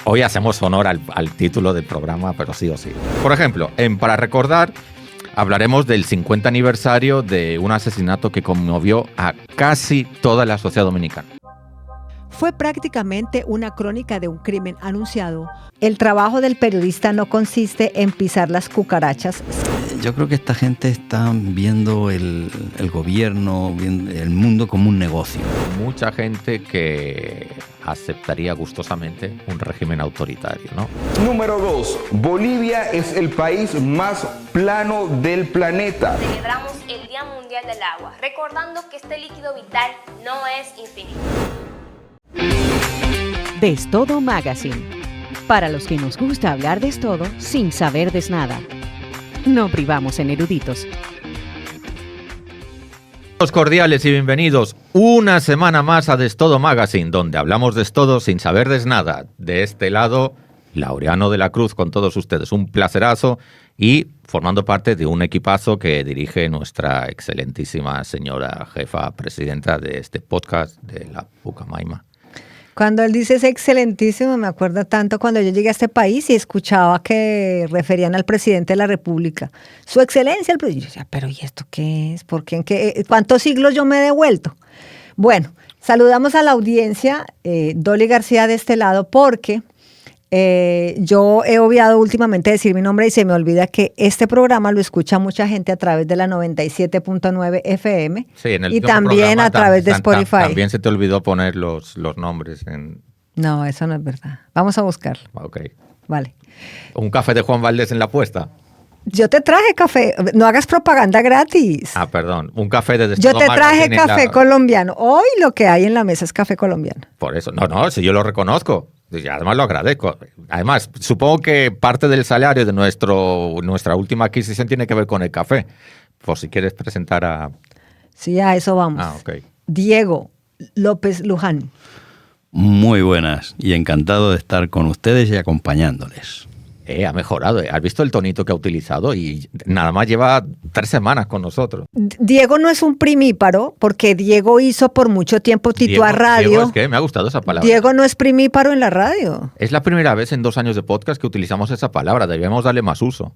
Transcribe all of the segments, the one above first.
Hoy hacemos honor al título del programa, pero sí o sí. Por ejemplo, Para Recordar hablaremos del 50 aniversario de un asesinato que conmovió a casi toda la sociedad dominicana. Fue prácticamente una crónica de un crimen anunciado. El trabajo del periodista no consiste en pisar las cucarachas. Yo creo que esta gente está viendo el gobierno, el mundo como un negocio. Mucha gente que aceptaría gustosamente un régimen autoritario, ¿no? Número 2. Bolivia es el país más plano del planeta. Celebramos el Día Mundial del Agua, recordando que este líquido vital no es infinito. Destodo Magazine. Para los que nos gusta hablar de todo sin saber de nada. No privamos en eruditos. Cordiales y bienvenidos una semana más a Destodo Magazine, donde hablamos de todo sin saber de nada. De este lado, Laureano de la Cruz con todos ustedes. Un placerazo y formando parte de un equipazo que dirige nuestra excelentísima señora jefa presidenta de este podcast de la Pucamaima. Cuando él dice es excelentísimo, me acuerdo tanto cuando yo llegué a este país y escuchaba que referían al presidente de la República. Su excelencia, el presidente. Yo decía, pero ¿y esto qué es? ¿Por qué? ¿En qué? ¿Cuántos siglos yo me he devuelto? Bueno, saludamos a la audiencia, Dolly García de este lado, porque yo he obviado últimamente decir mi nombre y se me olvida que este programa lo escucha mucha gente a través de la 97.9 FM y también a través de Spotify. También se te olvidó poner los nombres en... No, eso no es verdad. Vamos a buscarlo. Ok. Vale. ¿Un café de Juan Valdés en la puesta? Yo te traje café. No hagas propaganda gratis. Ah, perdón. Un café de... Yo te traje café colombiano. Hoy lo que hay en la mesa es café colombiano. Por eso. No, si yo lo reconozco. Y además lo agradezco. Además, supongo que parte del salario de nuestra última adquisición tiene que ver con el café. Por si quieres presentar a... Sí, a eso vamos. Ah, ok. Diego López Luján. Muy buenas y encantado de estar con ustedes y acompañándoles. Ha mejorado. ¿Has visto el tonito que ha utilizado? Y nada más lleva 3 semanas con nosotros. Diego no es un primíparo, porque Diego hizo por mucho tiempo Tituá Radio. Diego, es que me ha gustado esa palabra. Diego no es primíparo en la radio. Es la primera vez en 2 años de podcast que utilizamos esa palabra. Debíamos darle más uso.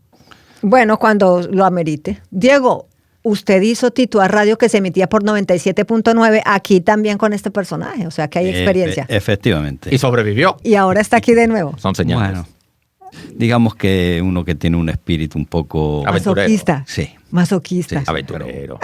Bueno, cuando lo amerite. Diego, usted hizo Tituá Radio que se emitía por 97.9 aquí también con este personaje. O sea que hay experiencia. Efectivamente. Y sobrevivió. Y ahora está aquí de nuevo. Son señales. Bueno. Digamos que uno que tiene un espíritu un poco... Masoquista. Sí. Masoquista. Sí, aventurero.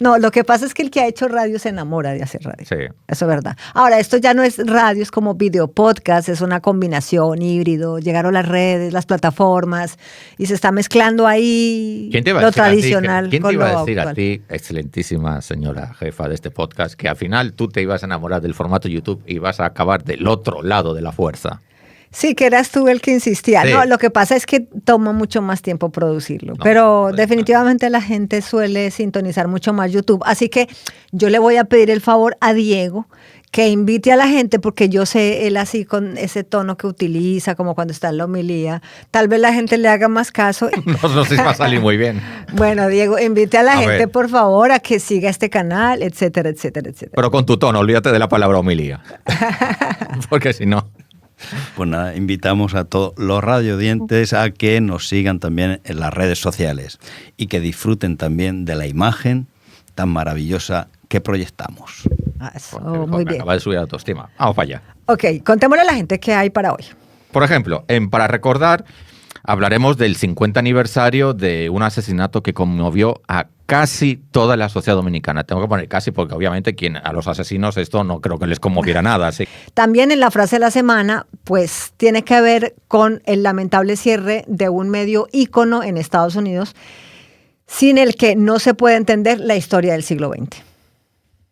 No, lo que pasa es que el que ha hecho radio se enamora de hacer radio. Sí. Eso es verdad. Ahora, esto ya no es radio, es como video podcast, es una combinación híbrido. Llegaron las redes, las plataformas y se está mezclando ahí lo tradicional. ¿Quién te iba a decir actual? a ti, excelentísima señora jefa de este podcast, que al final tú te ibas a enamorar del formato YouTube y vas a acabar del otro lado de la fuerza? Sí, que eras tú el que insistía. Sí. No, lo que pasa es que toma mucho más tiempo producirlo. No, pero pues, definitivamente la gente suele sintonizar mucho más YouTube. Así que yo le voy a pedir el favor a Diego que invite a la gente, porque yo sé, él así con ese tono que utiliza, como cuando está en la homilía, tal vez la gente le haga más caso. No sé si va a salir muy bien. Bueno, Diego, invite a la gente, ver. por favor, a que siga este canal, etcétera, etcétera, etcétera. Pero con tu tono, olvídate de la palabra homilía. Porque si no... Pues nada, invitamos a todos los radiodientes a que nos sigan también en las redes sociales y que disfruten también de la imagen tan maravillosa que proyectamos. Eso, Porque muy me bien. acaba de subir la autoestima. Vamos para allá. Ok, contémosle a la gente qué hay para hoy. Por ejemplo, Para Recordar hablaremos del 50 aniversario de un asesinato que conmovió a casi toda la sociedad dominicana. Tengo que poner casi porque obviamente a los asesinos esto no creo que les conmoviera nada. ¿Sí? También en la frase de la semana, pues tiene que ver con el lamentable cierre de un medio ícono en Estados Unidos, sin el que no se puede entender la historia del siglo XX.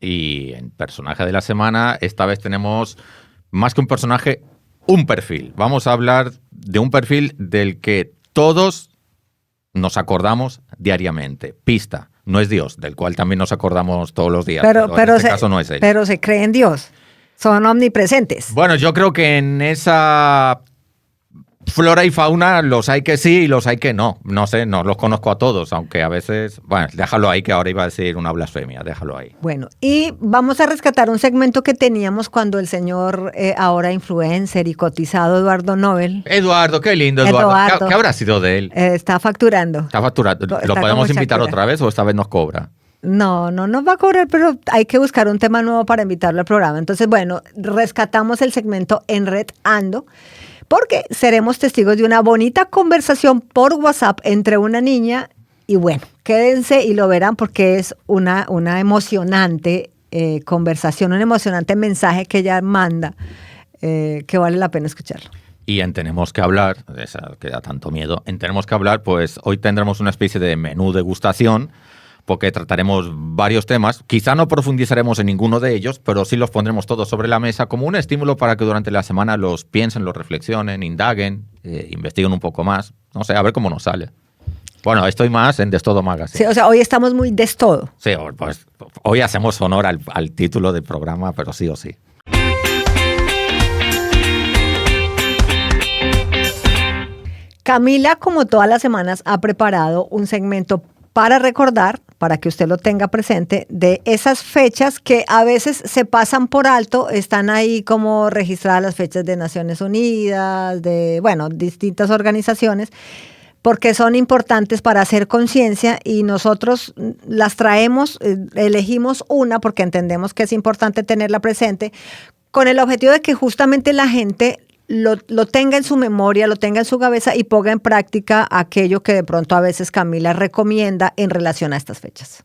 Y en personaje de la semana, esta vez tenemos más que un personaje, un perfil. Vamos a hablar de un perfil del que todos nos acordamos diariamente. Pista, no es Dios, del cual también nos acordamos todos los días. Pero en este caso no es él. Pero se cree en Dios. Son omnipresentes. Bueno, yo creo que en esa Flora y fauna, los hay que sí y los hay que no. No sé, no los conozco a todos, aunque a veces... Bueno, déjalo ahí, que ahora iba a decir una blasfemia, déjalo ahí. Bueno, y vamos a rescatar un segmento que teníamos cuando el señor, ahora influencer y cotizado Eduardo Nobel... Eduardo, qué lindo, Eduardo. ¿Qué habrá sido de él? Está facturando. Está facturando. ¿Lo podemos invitar otra vez o esta vez nos cobra? No nos va a cobrar, pero hay que buscar un tema nuevo para invitarlo al programa. Entonces, bueno, rescatamos el segmento Enredando, porque seremos testigos de una bonita conversación por WhatsApp entre una niña y bueno, quédense y lo verán porque es una emocionante conversación, un emocionante mensaje que ella manda que vale la pena escucharlo. Y en Tenemos que hablar, esa que da tanto miedo, en Tenemos que hablar, pues hoy tendremos una especie de menú degustación porque trataremos varios temas. Quizá no profundizaremos en ninguno de ellos, pero sí los pondremos todos sobre la mesa como un estímulo para que durante la semana los piensen, los reflexionen, indaguen, investiguen un poco más. No sé, a ver cómo nos sale. Bueno, estoy más en Destodo Magazine. Sí, o sea, hoy estamos muy destodo. Sí, pues hoy hacemos honor al título del programa, pero sí o sí. Camila, como todas las semanas, ha preparado un segmento para recordar, para que usted lo tenga presente, de esas fechas que a veces se pasan por alto, están ahí como registradas las fechas de Naciones Unidas, de, bueno, distintas organizaciones, porque son importantes para hacer conciencia y nosotros las traemos, elegimos una porque entendemos que es importante tenerla presente, con el objetivo de que justamente la gente lo tenga en su memoria, lo tenga en su cabeza y ponga en práctica aquello que de pronto a veces Camila recomienda en relación a estas fechas.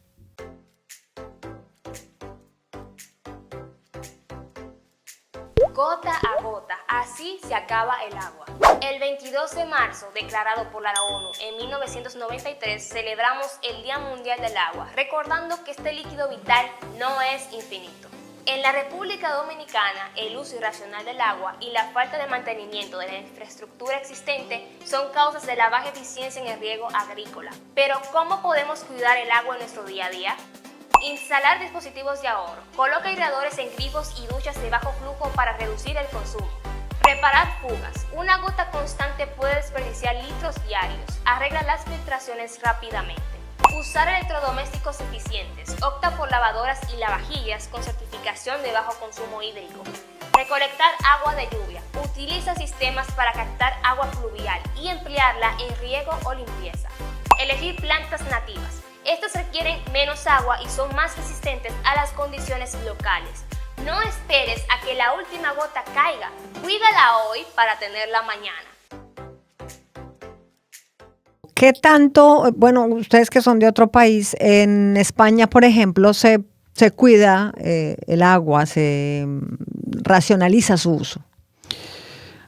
Gota a gota, así se acaba el agua. El 22 de marzo, declarado por la ONU en 1993, celebramos el Día Mundial del Agua, recordando que este líquido vital no es infinito. En la República Dominicana, el uso irracional del agua y la falta de mantenimiento de la infraestructura existente son causas de la baja eficiencia en el riego agrícola. Pero, ¿cómo podemos cuidar el agua en nuestro día a día? Instalar dispositivos de ahorro. Coloca aireadores en grifos y duchas de bajo flujo para reducir el consumo. Reparad fugas. Una gota constante puede desperdiciar litros diarios. Arregla las filtraciones rápidamente. Usar electrodomésticos eficientes. Opta por lavadoras y lavavajillas con certificación de bajo consumo hídrico. Recolectar agua de lluvia. Utiliza sistemas para captar agua pluvial y emplearla en riego o limpieza. Elegir plantas nativas. Estas requieren menos agua y son más resistentes a las condiciones locales. No esperes a que la última gota caiga. Cuídala hoy para tenerla mañana. ¿Qué tanto, bueno, ustedes que son de otro país, en España, por ejemplo, se cuida el agua, se racionaliza su uso?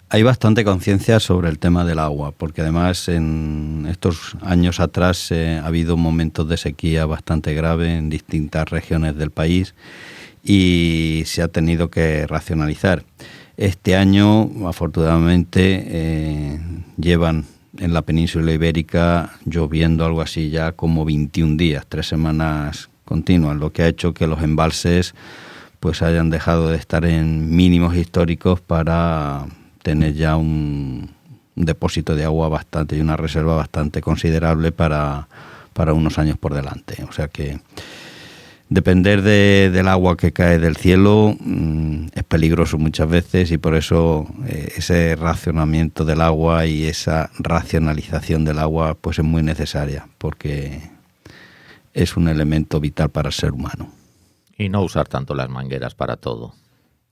Hay bastante conciencia sobre el tema del agua, porque además en estos años atrás ha habido momentos de sequía bastante grave en distintas regiones del país y se ha tenido que racionalizar. Este año, afortunadamente, llevan en la península ibérica lloviendo algo así ya como 21 días, 3 semanas continuas, lo que ha hecho que los embalses pues hayan dejado de estar en mínimos históricos para tener ya un depósito de agua bastante y una reserva bastante considerable para unos años por delante. O sea que depender del agua que cae del cielo es peligroso muchas veces y por eso ese racionamiento del agua y esa racionalización del agua pues es muy necesaria porque es un elemento vital para el ser humano. Y no usar tanto las mangueras para todo.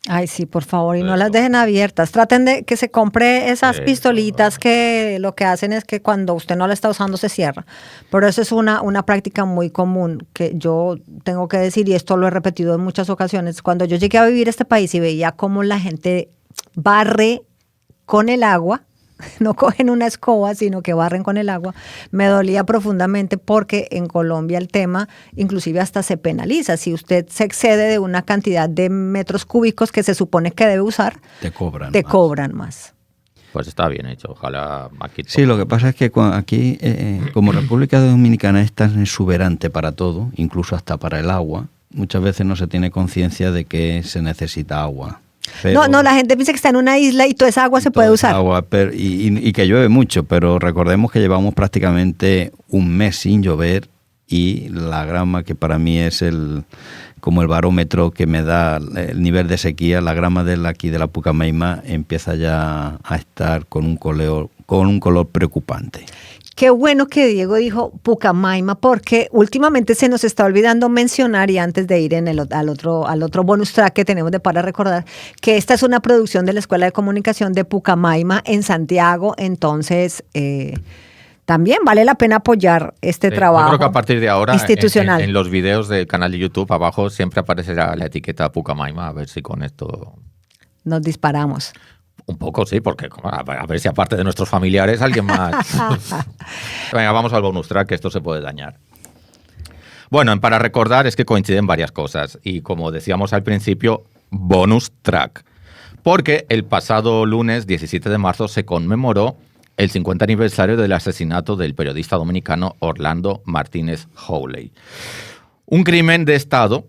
Ay, sí, por favor, y no las dejen abiertas. Traten de que se compre esas pistolitas que lo que hacen es que cuando usted no la está usando se cierra. Pero eso es una práctica muy común que yo tengo que decir, y esto lo he repetido en muchas ocasiones. Cuando yo llegué a vivir a este país y veía cómo la gente barre con el agua, no cogen una escoba, sino que barren con el agua, me dolía profundamente porque en Colombia el tema inclusive hasta se penaliza. Si usted se excede de una cantidad de metros cúbicos que se supone que debe usar, te cobran más. Pues está bien hecho, ojalá aquí... Sí, lo que pasa es que aquí, como República Dominicana es tan exuberante para todo, incluso hasta para el agua, muchas veces no se tiene conciencia de que se necesita agua. Pero No, la gente piensa que está en una isla y toda esa agua se puede toda usar. esa agua, y que llueve mucho, pero recordemos que llevamos prácticamente un mes sin llover y la grama, que para mí es como el barómetro que me da el nivel de sequía, la grama aquí de la Pucamaima empieza ya a estar con un color preocupante. Qué bueno que Diego dijo Pucamaima, porque últimamente se nos está olvidando mencionar, y antes de ir al otro bonus track que tenemos para recordar, que esta es una producción de la Escuela de Comunicación de Pucamaima en Santiago. Entonces, también vale la pena apoyar este trabajo. Yo creo que a partir de ahora, institucional. en los videos del canal de YouTube, abajo siempre aparecerá la etiqueta Pucamaima, a ver si con esto... Nos disparamos. Un poco, sí, porque a ver si aparte de nuestros familiares alguien más... Venga, vamos al bonus track, que esto se puede dañar. Bueno, para recordar es que coinciden varias cosas. Y como decíamos al principio, bonus track. Porque el pasado lunes 17 de marzo se conmemoró el 50 aniversario del asesinato del periodista dominicano Orlando Martínez Howley. Un crimen de Estado...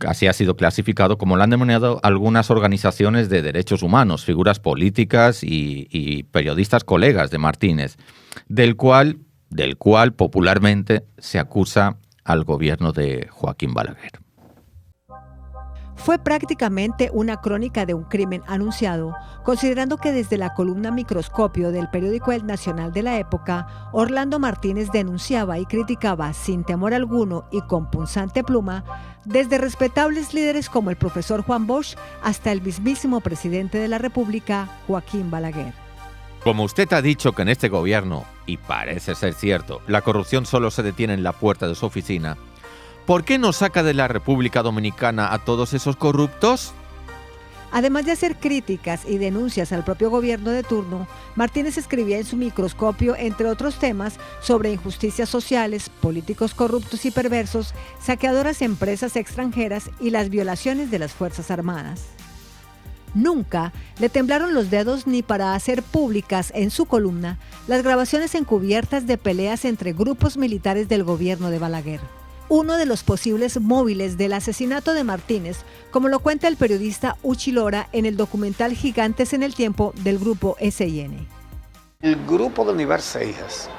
Así ha sido clasificado, como lo han denominado algunas organizaciones de derechos humanos, figuras políticas y periodistas colegas de Martínez, del cual popularmente se acusa al gobierno de Joaquín Balaguer. Fue prácticamente una crónica de un crimen anunciado, considerando que desde la columna Microscopio del periódico El Nacional de la época, Orlando Martínez denunciaba y criticaba sin temor alguno y con punzante pluma, desde respetables líderes como el profesor Juan Bosch hasta el mismísimo presidente de la República, Joaquín Balaguer. Como usted ha dicho que en este gobierno, y parece ser cierto, la corrupción solo se detiene en la puerta de su oficina, ¿por qué no saca de la República Dominicana a todos esos corruptos? Además de hacer críticas y denuncias al propio gobierno de turno, Martínez escribía en su Microscopio, entre otros temas, sobre injusticias sociales, políticos corruptos y perversos, saqueadoras empresas extranjeras y las violaciones de las Fuerzas Armadas. Nunca le temblaron los dedos ni para hacer públicas en su columna las grabaciones encubiertas de peleas entre grupos militares del gobierno de Balaguer. Uno de los posibles móviles del asesinato de Martínez, como lo cuenta el periodista Uchi Lora en el documental Gigantes en el Tiempo del grupo SIN. El grupo de Univar Seijas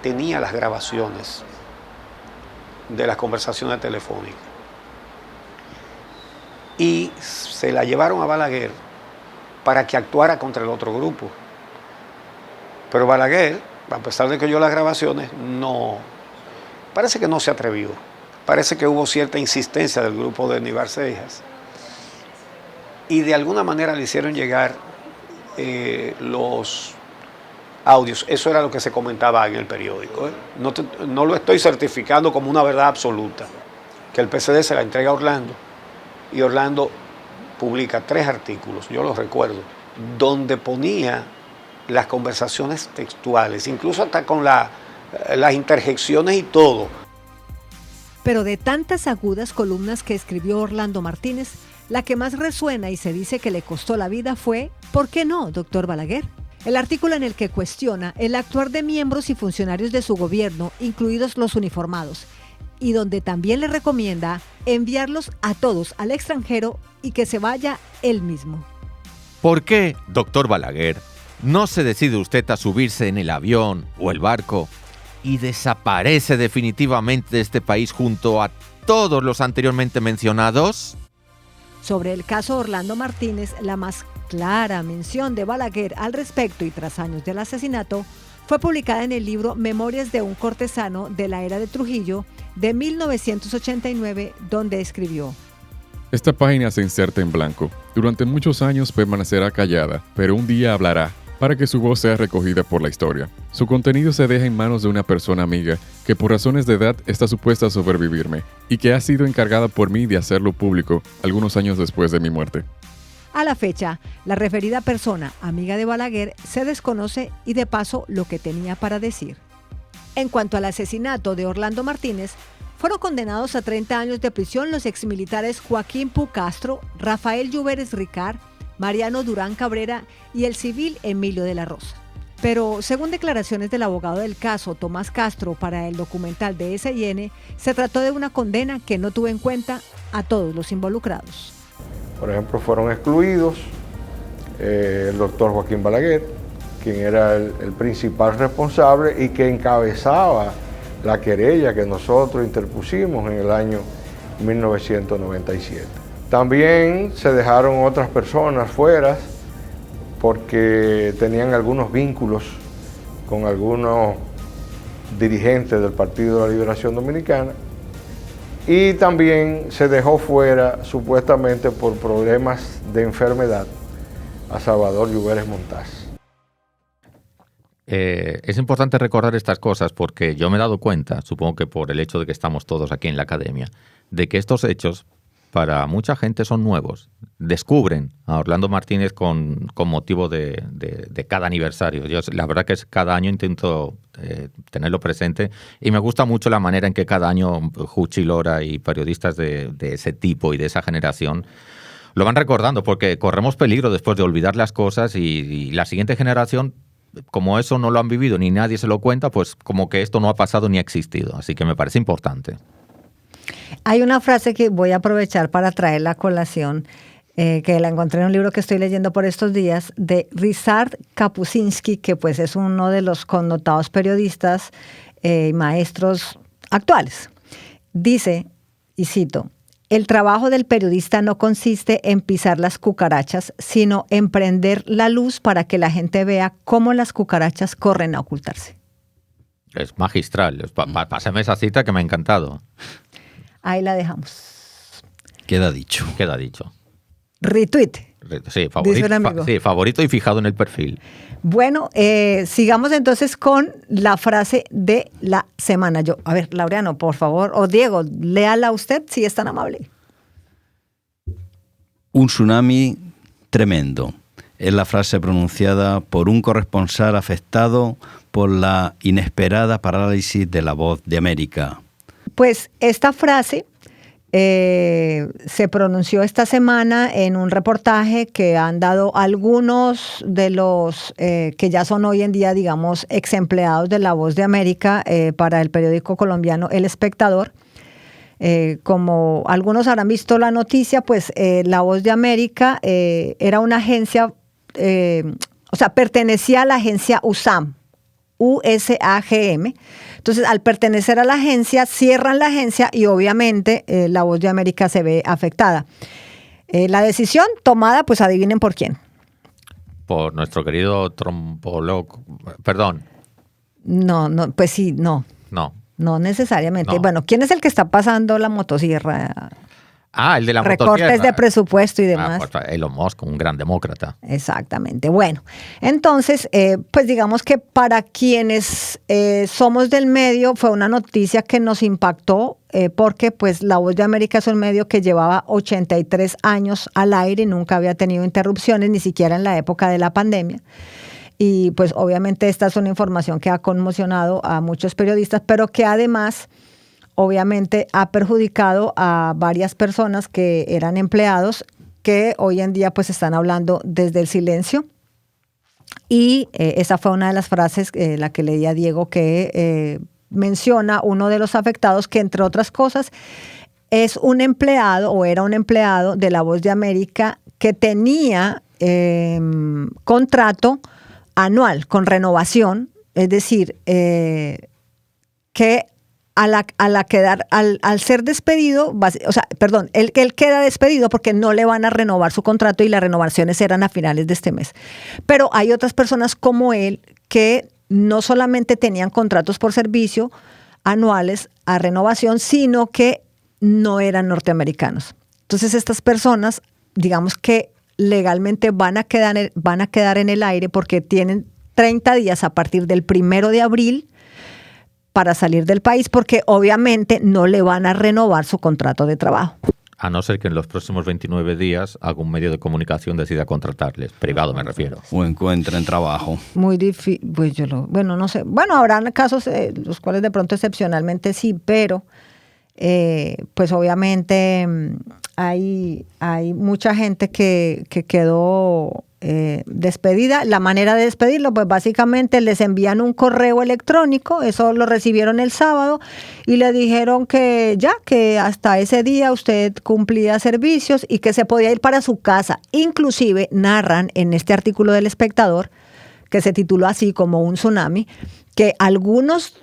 tenía las grabaciones de las conversaciones telefónicas y se la llevaron a Balaguer para que actuara contra el otro grupo. Pero Balaguer, a pesar de que oyó las grabaciones, parece que no se atrevió. Parece que hubo cierta insistencia del grupo de Univar Seijas y de alguna manera le hicieron llegar los audios. Eso era lo que se comentaba en el periódico. No lo estoy certificando como una verdad absoluta, que el PCD se la entrega a Orlando y Orlando publica 3 artículos, yo los recuerdo, donde ponía las conversaciones textuales, incluso hasta con las interjecciones y todo. Pero de tantas agudas columnas que escribió Orlando Martínez, la que más resuena y se dice que le costó la vida fue ¿por qué no, doctor Balaguer? El artículo en el que cuestiona el actuar de miembros y funcionarios de su gobierno, incluidos los uniformados, y donde también le recomienda enviarlos a todos al extranjero y que se vaya él mismo. ¿Por qué, doctor Balaguer, no se decide usted a subirse en el avión o el barco y desaparece definitivamente de este país junto a todos los anteriormente mencionados? Sobre el caso Orlando Martínez, la más clara mención de Balaguer al respecto y tras años del asesinato fue publicada en el libro Memorias de un cortesano de la era de Trujillo de 1989, donde escribió: Esta página se inserta en blanco. Durante muchos años permanecerá callada, pero un día hablará, para que su voz sea recogida por la historia. Su contenido se deja en manos de una persona amiga que por razones de edad está supuesta a sobrevivirme y que ha sido encargada por mí de hacerlo público algunos años después de mi muerte. A la fecha, la referida persona, amiga de Balaguer, se desconoce y de paso lo que tenía para decir. En cuanto al asesinato de Orlando Martínez, fueron condenados a 30 años de prisión los exmilitares Joaquín Pu Castro, Rafael Lluveres Ricard, Mariano Durán Cabrera y el civil Emilio de la Rosa. Pero, según declaraciones del abogado del caso, Tomás Castro, para el documental de SIN, se trató de una condena que no tuvo en cuenta a todos los involucrados. Por ejemplo, fueron excluidos el doctor Joaquín Balaguer, quien era el principal responsable y que encabezaba la querella que nosotros interpusimos en el año 1997. También se dejaron otras personas fuera porque tenían algunos vínculos con algunos dirigentes del Partido de la Liberación Dominicana, y también se dejó fuera supuestamente por problemas de enfermedad a Salvador Lluveres Montaz. Es importante recordar estas cosas porque yo me he dado cuenta, supongo que por el hecho de que estamos todos aquí en la academia, de que estos hechos para mucha gente son nuevos. Descubren a Orlando Martínez con motivo de cada aniversario. Yo la verdad que cada año intento tenerlo presente y me gusta mucho la manera en que cada año Juchi Lora y periodistas de ese tipo y de esa generación lo van recordando, porque corremos peligro después de olvidar las cosas y la siguiente generación, como eso no lo han vivido ni nadie se lo cuenta, pues como que esto no ha pasado ni ha existido. Así que me parece importante. Hay una frase que voy a aprovechar para traer la colación, que la encontré en un libro que estoy leyendo por estos días, de Ryszard Kapuscinski, que pues es uno de los connotados periodistas y maestros actuales. Dice, y cito, el trabajo del periodista no consiste en pisar las cucarachas, sino en prender la luz para que la gente vea cómo las cucarachas corren a ocultarse. Es magistral. Pásame esa cita que me ha encantado. Ahí la dejamos. Queda dicho. Queda dicho. Retweet. Sí, dice un amigo. Sí, favorito y fijado en el perfil. Bueno, sigamos entonces con la frase de la semana. A ver, Laureano, por favor, o Diego, léala usted si es tan amable. Un tsunami tremendo. Es la frase pronunciada por un corresponsal afectado por la inesperada parálisis de La Voz de América. Pues esta frase se pronunció esta semana en un reportaje que han dado algunos de los que ya son hoy en día, digamos, ex empleados de La Voz de América para el periódico colombiano El Espectador. Como algunos habrán visto la noticia, pues La Voz de América era una agencia, pertenecía a la agencia USAGM. Entonces, al pertenecer a la agencia, cierran la agencia y obviamente La Voz de América se ve afectada. La decisión tomada, pues adivinen por quién. Por nuestro querido trompólogo. Perdón. No, pues sí, no. No necesariamente. No. Bueno, ¿quién es el que está pasando la motosierra? El de la recortes motosierra. de presupuesto y demás. Pues Elon Musk, un gran demócrata. Exactamente. Bueno, entonces, pues digamos que para quienes somos del medio fue una noticia que nos impactó porque pues La Voz de América es un medio que llevaba 83 años al aire y nunca había tenido interrupciones, ni siquiera en la época de la pandemia. Y pues obviamente esta es una información que ha conmocionado a muchos periodistas, pero que además obviamente ha perjudicado a varias personas que eran empleados que hoy en día pues están hablando desde el silencio. Y esa fue una de las frases, la que leí a Diego, que menciona uno de los afectados que, entre otras cosas, es un empleado o era un empleado de La Voz de América que tenía contrato anual con renovación, es decir, que al ser despedido, él queda despedido porque no le van a renovar su contrato y las renovaciones eran a finales de este mes. Pero hay otras personas como él que no solamente tenían contratos por servicio anuales a renovación, sino que no eran norteamericanos. Entonces estas personas, digamos que legalmente van a quedar en el aire porque tienen 30 días a partir del 1 de abril para salir del país, porque obviamente no le van a renovar su contrato de trabajo. A no ser que en los próximos 29 días algún medio de comunicación decida contratarles, privado me refiero. O encuentren trabajo. Muy difícil, pues no sé. Bueno, habrán casos los cuales de pronto excepcionalmente sí, pero pues obviamente hay mucha gente que quedó despedida. La manera de despedirlo, pues básicamente les envían un correo electrónico, eso lo recibieron el sábado, y le dijeron que ya, que hasta ese día usted cumplía servicios y que se podía ir para su casa. Inclusive narran en este artículo del Espectador, que se tituló así como un tsunami, que algunos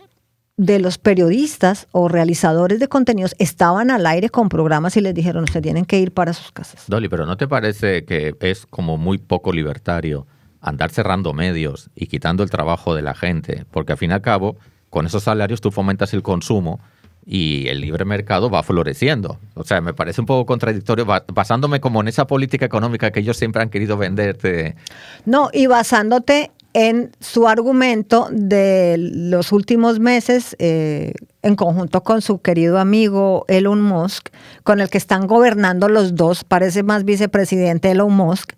de los periodistas o realizadores de contenidos estaban al aire con programas y les dijeron, ustedes tienen que ir para sus casas. Dolly, pero ¿no te parece que es como muy poco libertario andar cerrando medios y quitando el trabajo de la gente? Porque al fin y al cabo, con esos salarios tú fomentas el consumo y el libre mercado va floreciendo. O sea, me parece un poco contradictorio basándome como en esa política económica que ellos siempre han querido venderte. No, y basándote en su argumento de los últimos meses, en conjunto con su querido amigo Elon Musk, con el que están gobernando los dos, parece más vicepresidente Elon Musk,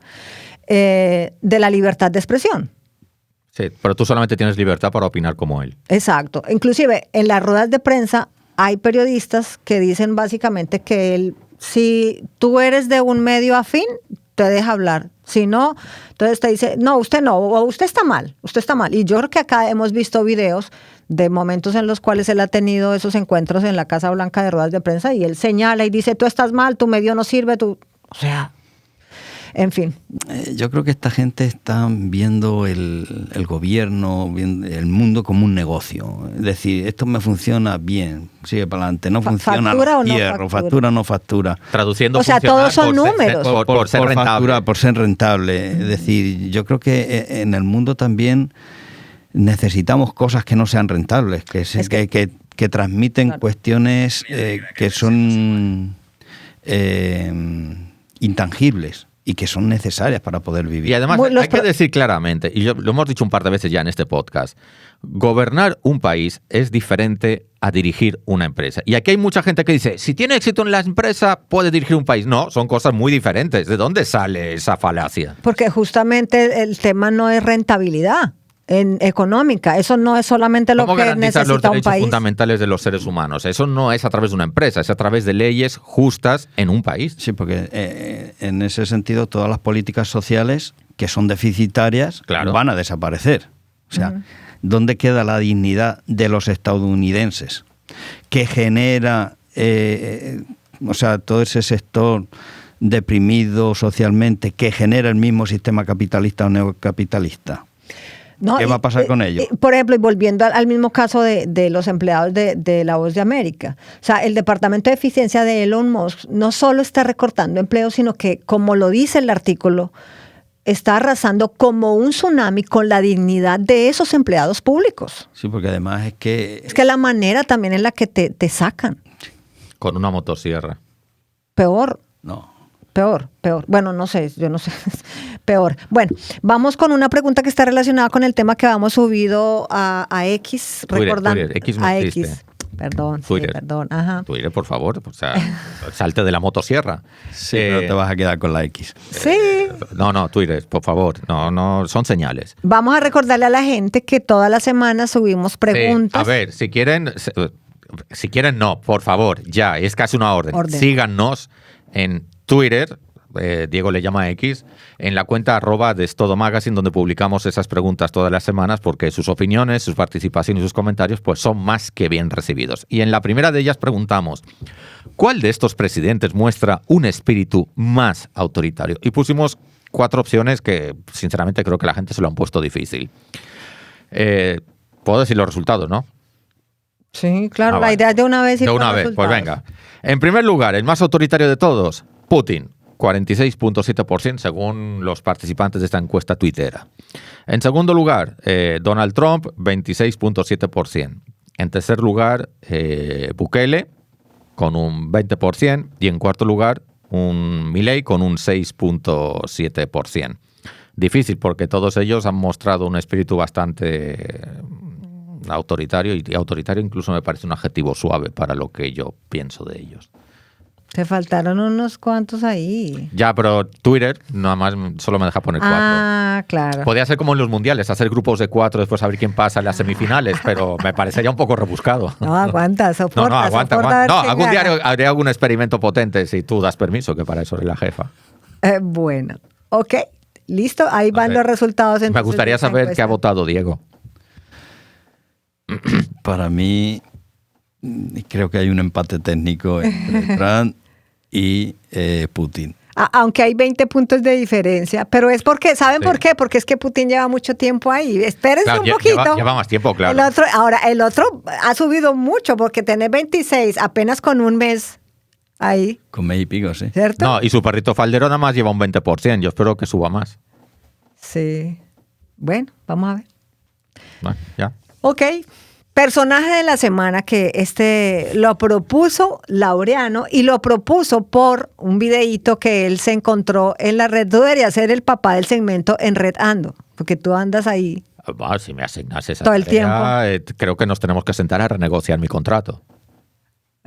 de la libertad de expresión. Sí, pero tú solamente tienes libertad para opinar como él. Exacto. Inclusive en las ruedas de prensa hay periodistas que dicen básicamente que él, si tú eres de un medio afín, te deja hablar. Si no, entonces te dice, no, o usted está mal. Y yo creo que acá hemos visto videos de momentos en los cuales él ha tenido esos encuentros en la Casa Blanca de ruedas de prensa y él señala y dice, tú estás mal, tu medio no sirve, o sea, en fin. Yo creo que esta gente está viendo el gobierno, el mundo como un negocio. Es decir, esto me funciona bien, sigue para adelante, no funciona, ¿Factura o no hierro, factura? No factura. Traduciendo, o sea, todos son números. Por ser rentable. Factura, por ser rentable. Es decir, yo creo que en el mundo también necesitamos cosas que no sean rentables, que transmiten cuestiones que son intangibles y que son necesarias para poder vivir. Y además hay que decir claramente, y lo hemos dicho un par de veces ya en este podcast, gobernar un país es diferente a dirigir una empresa. Y aquí hay mucha gente que dice, si tiene éxito en la empresa, puede dirigir un país. No, son cosas muy diferentes. ¿De dónde sale esa falacia? Porque justamente el tema no es rentabilidad económica. Eso no es solamente lo que necesita un país. ¿Cómo garantizar los derechos fundamentales de los seres humanos? Eso no es a través de una empresa, es a través de leyes justas en un país. Sí, porque en ese sentido todas las políticas sociales que son deficitarias van a desaparecer. O sea, ¿dónde queda la dignidad de los estadounidenses? Que genera, todo ese sector deprimido socialmente, que genera el mismo sistema capitalista o neocapitalista. No, ¿Qué va a pasar con ellos? Por ejemplo, y volviendo al mismo caso de los empleados de La Voz de América. O sea, el Departamento de Eficiencia de Elon Musk no solo está recortando empleos, sino que, como lo dice el artículo, está arrasando como un tsunami con la dignidad de esos empleados públicos. Sí, porque además es que... Es que la manera también en la que te sacan. Con una motosierra. Peor. No. Peor. Bueno, no sé, yo no sé. Peor. Bueno, vamos con una pregunta que está relacionada con el tema que habíamos subido a X. Recordando Twitter, X a existe. X. Perdón, Twitter. Sí, perdón. Ajá. Twitter, por favor, o sea, salte de la motosierra. Sí, pero te vas a quedar con la X. Sí. No, Twitter, por favor, no, son señales. Vamos a recordarle a la gente que toda la semana subimos preguntas. Sí, a ver, si quieren no, por favor, ya, es casi una orden. Síganos en Twitter, Diego le llama X, en la cuenta @destodomagazine, donde publicamos esas preguntas todas las semanas, porque sus opiniones, sus participaciones y sus comentarios pues son más que bien recibidos. Y en la primera de ellas preguntamos, ¿cuál de estos presidentes muestra un espíritu más autoritario? Y pusimos 4 opciones que sinceramente creo que la gente se lo han puesto difícil. Puedo decir los resultados, ¿no? Sí, claro, la idea es de una vez. De una vez, pues venga. En primer lugar, el más autoritario de todos, Putin, 46.7% según los participantes de esta encuesta tuitera. En segundo lugar, Donald Trump, 26.7%. En tercer lugar, Bukele, con un 20%. Y en cuarto lugar, un Milei con un 6.7%. Difícil porque todos ellos han mostrado un espíritu bastante autoritario, y autoritario incluso me parece un adjetivo suave para lo que yo pienso de ellos. Te faltaron unos cuantos ahí. Ya, pero Twitter nada más solo me deja poner 4. Ah, claro. Podría ser como en los mundiales, hacer grupos de 4, después a ver quién pasa en las semifinales, pero me parecería un poco rebuscado. No, aguanta, soporta. Aguanta. No, algún día haré algún experimento potente si tú das permiso, que para eso eres la jefa. Bueno, ok. Listo, ahí van los resultados. Me entonces, gustaría de esa saber qué encuesta. ha votado Diego. Para mí, creo que hay un empate técnico entre Trump y Putin. Aunque hay 20 puntos de diferencia, pero es porque, ¿saben Sí. por qué? Porque es que Putin lleva mucho tiempo ahí. Espérense Claro, un poquito. lleva más tiempo, claro. El otro ha subido mucho porque tiene 26 apenas con un mes ahí, Con mes y pico, sí. ¿cierto? No, y su perrito faldero nada más lleva un 20%. Yo espero que suba más. Sí. Bueno, vamos a ver. Bueno, ya. Ok. Personaje de la semana que lo propuso Laureano y lo propuso por un videíto que él se encontró en la red. Tú deberías ser el papá del segmento en Red Ando, porque tú andas ahí. Bueno, si me asignas esa Todo el tarea, creo que nos tenemos que sentar a renegociar mi contrato.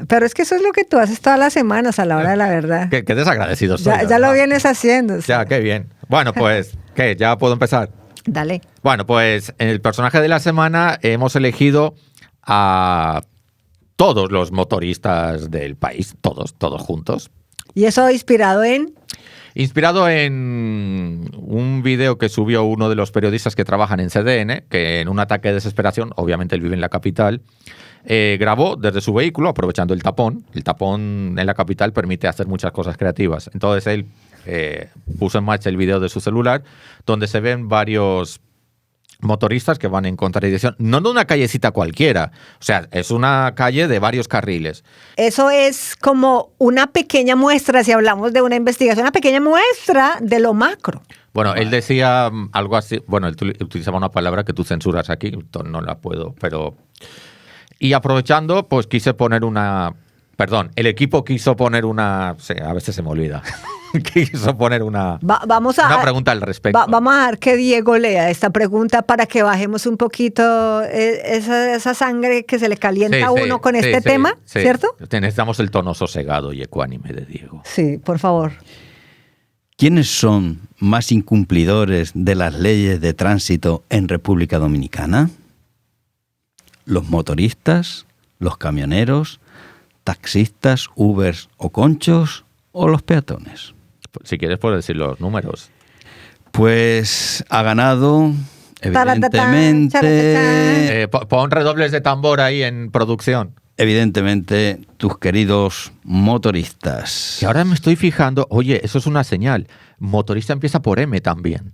Pero es que eso es lo que tú haces todas las semanas a la hora de la verdad. Qué desagradecido soy. Ya ¿verdad? lo vienes haciendo. o sea. Ya, qué bien. Bueno, pues, ¿qué? ¿Ya puedo empezar? Dale. Bueno, pues en el personaje de la semana hemos elegido a todos los motoristas del país, todos juntos. Y eso inspirado en... Inspirado en un video que subió uno de los periodistas que trabajan en CDN, que en un ataque de desesperación, obviamente él vive en la capital, grabó desde su vehículo, aprovechando el tapón. El tapón en la capital permite hacer muchas cosas creativas. Entonces él puso en marcha el video de su celular, donde se ven varios motoristas que van en contradirección, no de una callecita cualquiera, o sea, es una calle de varios carriles. Eso es como una pequeña muestra, si hablamos de una investigación, una pequeña muestra de lo macro. Bueno, él decía algo así, bueno, él utilizaba una palabra que tú censuras aquí, no la puedo, pero... Y aprovechando, pues quise poner una... Perdón, el equipo quiso poner una... Sí, a veces se me olvida. Quiso poner una pregunta al respecto. Vamos a dar que Diego lea esta pregunta para que bajemos un poquito esa sangre que se le calienta a uno con este tema, sí. ¿cierto? Necesitamos el tono sosegado y ecuánime de Diego. Sí, por favor. ¿Quiénes son más incumplidores de las leyes de tránsito en República Dominicana? ¿Los motoristas, los camioneros, taxistas, Ubers o conchos o los peatones? Si quieres puedes decir los números. Pues ha ganado, evidentemente, Pon redobles de tambor ahí en producción. evidentemente, tus queridos motoristas. Y ahora me estoy fijando, oye, eso es una señal. Motorista empieza por M también.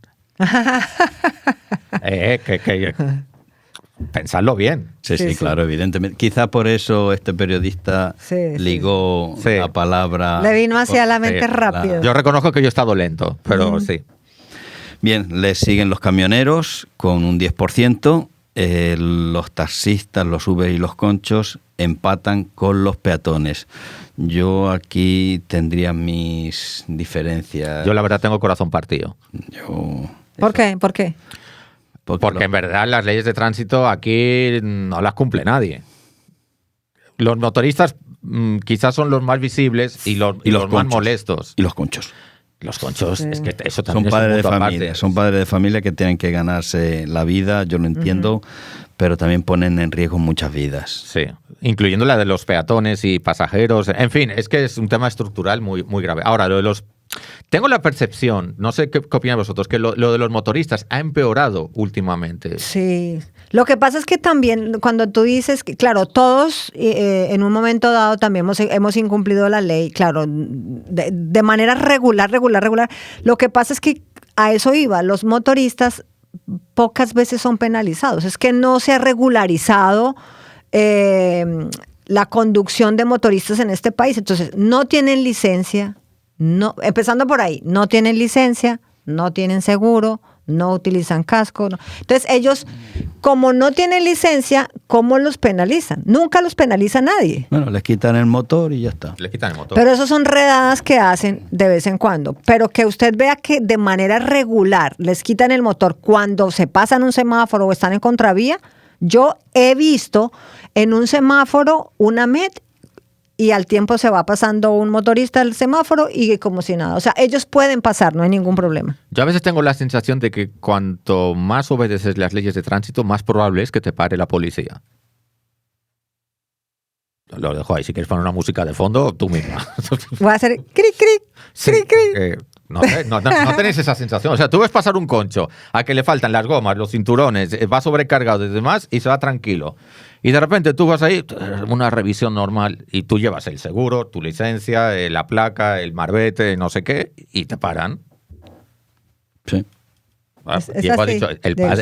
Pensadlo bien. Sí, claro, evidentemente. Quizá por eso este periodista ligó la palabra. Le vino hacia la mente rápido. Yo reconozco que yo he estado lento, pero sí. Bien, le siguen los camioneros con un 10%. Los taxistas, los Uber y los conchos empatan con los peatones. Yo aquí tendría mis diferencias. Yo la verdad tengo corazón partido. ¿Por qué? ¿Por qué? Porque en verdad las leyes de tránsito aquí no las cumple nadie. Los motoristas quizás son los más visibles y los más molestos. Y los conchos. Los conchos, es que eso Son también padres es de un punto familia, aparte. son padres de familia que tienen que ganarse la vida, yo lo entiendo, pero también ponen en riesgo muchas vidas. Sí, incluyendo la de los peatones y pasajeros. En fin, es que es un tema estructural muy, muy grave. Ahora, lo de los... Tengo la percepción, no sé qué opinan vosotros, que lo de los motoristas ha empeorado últimamente. Sí. Lo que pasa es que también cuando tú dices que, claro, todos en un momento dado también hemos incumplido la ley, claro, de manera regular. Lo que pasa es que a eso iba, los motoristas pocas veces son penalizados. Es que no se ha regularizado la conducción de motoristas en este país. Entonces, no tienen licencia. No, empezando por ahí, no tienen licencia, no tienen seguro, no utilizan casco. No. Entonces ellos, como no tienen licencia, ¿cómo los penalizan? Nunca los penaliza nadie. Bueno, les quitan el motor y ya está. Les quitan el motor. Pero eso son redadas que hacen de vez en cuando. Pero que usted vea que de manera regular les quitan el motor cuando se pasan un semáforo o están en contravía. Yo he visto en un semáforo una MET y al tiempo se va pasando un motorista al semáforo y como si nada. O sea, ellos pueden pasar, no hay ningún problema. Yo a veces tengo la sensación de que cuanto más obedeces las leyes de tránsito, más probable es que te pare la policía. Lo dejo ahí. Si quieres poner una música de fondo, tú misma. Voy a hacer cric, cric, Sí, cric, cric. No tenéis esa sensación. O sea, tú ves pasar un concho a que le faltan las gomas, los cinturones, va sobrecargado y demás y se va tranquilo. Y de repente tú vas ahí, una revisión normal, y tú llevas el seguro, tu licencia, la placa, el marbete, no sé qué, y te paran. Sí. Diego ha dicho, el padre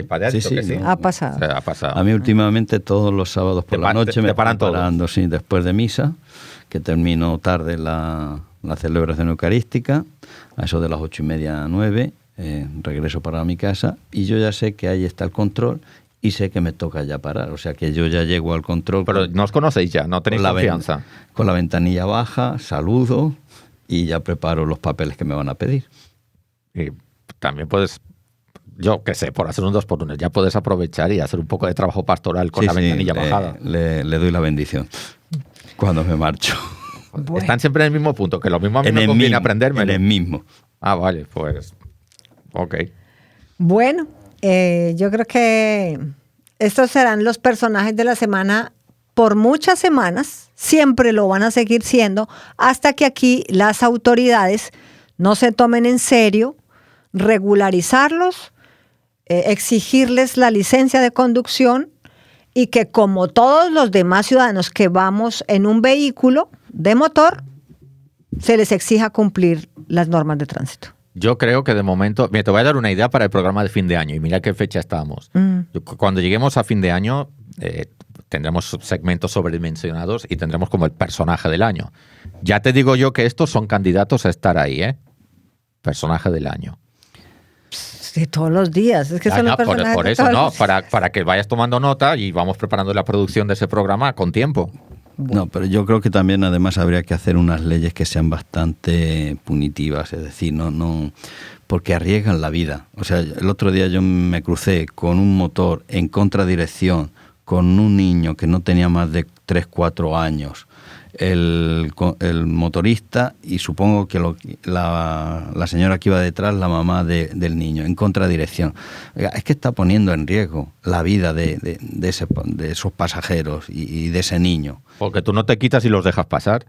ha dicho que sí. Ha pasado. O sea, ha pasado. A mí últimamente todos los sábados por la noche me paran están parando, sí, después de misa, que termino tarde la celebración eucarística, a eso de las 8:30, 9, regreso para mi casa y yo ya sé que ahí está el control y sé que me toca ya parar, o sea que yo ya llego al control. Pero no os conocéis ya, no tenéis confianza. Con la ventanilla baja, saludo y ya preparo los papeles que me van a pedir. Y también puedes, yo qué sé, por hacer un 2x1, ya puedes aprovechar y hacer un poco de trabajo pastoral con la ventanilla bajada. Le doy la bendición cuando me marcho. Bueno. Están siempre en el mismo punto, que lo mismo a mí me conviene aprenderme. En el mismo. Ah, vale, pues, ok. Bueno, yo creo que estos serán los personajes de la semana por muchas semanas, siempre lo van a seguir siendo, hasta que aquí las autoridades no se tomen en serio regularizarlos, exigirles la licencia de conducción y que como todos los demás ciudadanos que vamos en un vehículo de motor, se les exija cumplir las normas de tránsito. Yo creo que de momento, mira, te voy a dar una idea para el programa de fin de año y mira qué fecha estamos. Cuando lleguemos a fin de año tendremos segmentos sobredimensionados y tendremos como el personaje del año. Ya te digo yo que estos son candidatos a estar ahí, personaje del año. De todos los días. Es que son los personajes por eso, ¿no? Para que vayas tomando nota y vamos preparando la producción de ese programa con tiempo. No, pero yo creo que también además habría que hacer unas leyes que sean bastante punitivas, es decir, no porque arriesgan la vida. O sea, el otro día yo me crucé con un motor en contradirección con un niño que no tenía más de 3-4 años, el motorista y supongo que la señora que iba detrás, la mamá del niño, en contradirección. Es que está poniendo en riesgo la vida de esos pasajeros y de ese niño. Porque tú no te quitas y los dejas pasar.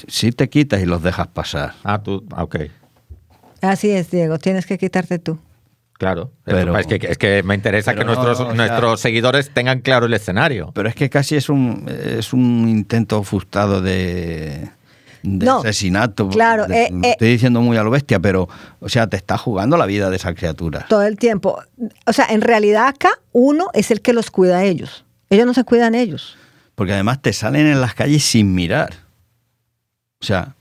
Sí te quitas y los dejas pasar. Ok. Así es, Diego, tienes que quitarte tú. Claro, pero es que me interesa que nuestros seguidores tengan claro el escenario. Pero es que casi es un intento frustrado de asesinato. Claro, estoy diciendo muy a lo bestia, pero, o sea, te está jugando la vida de esas criaturas. Todo el tiempo. O sea, en realidad acá uno es el que los cuida a ellos. Ellos no se cuidan ellos. Porque además te salen en las calles sin mirar. O sea,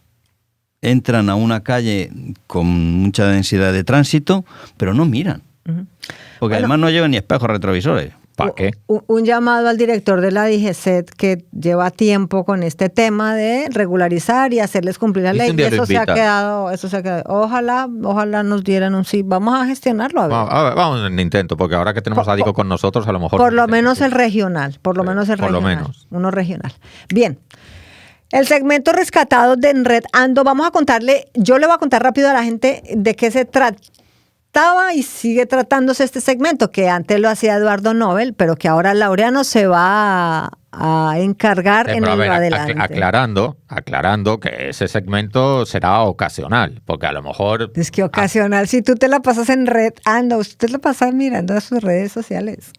entran a una calle con mucha densidad de tránsito, pero no miran. Porque además no llevan ni espejos retrovisores. ¿Para qué? Un llamado al director de la DGCET que lleva tiempo con este tema de regularizar y hacerles cumplir la ley. Y eso se ha quedado. Ojalá nos dieran un sí. Vamos a gestionarlo. A ver. Vamos en intento, porque ahora que tenemos a Diego con nosotros, a lo mejor. Por lo menos el regional. Uno regional. Bien. El segmento rescatado de En Red Ando, yo le voy a contar rápido a la gente de qué se trataba y sigue tratándose este segmento, que antes lo hacía Eduardo Nobel, pero que ahora Laureano se va a encargar en el adelante. Aclarando que ese segmento será ocasional, porque a lo mejor... Es que ocasional, si tú te la pasas en Red Ando, usted la pasa mirando a sus redes sociales.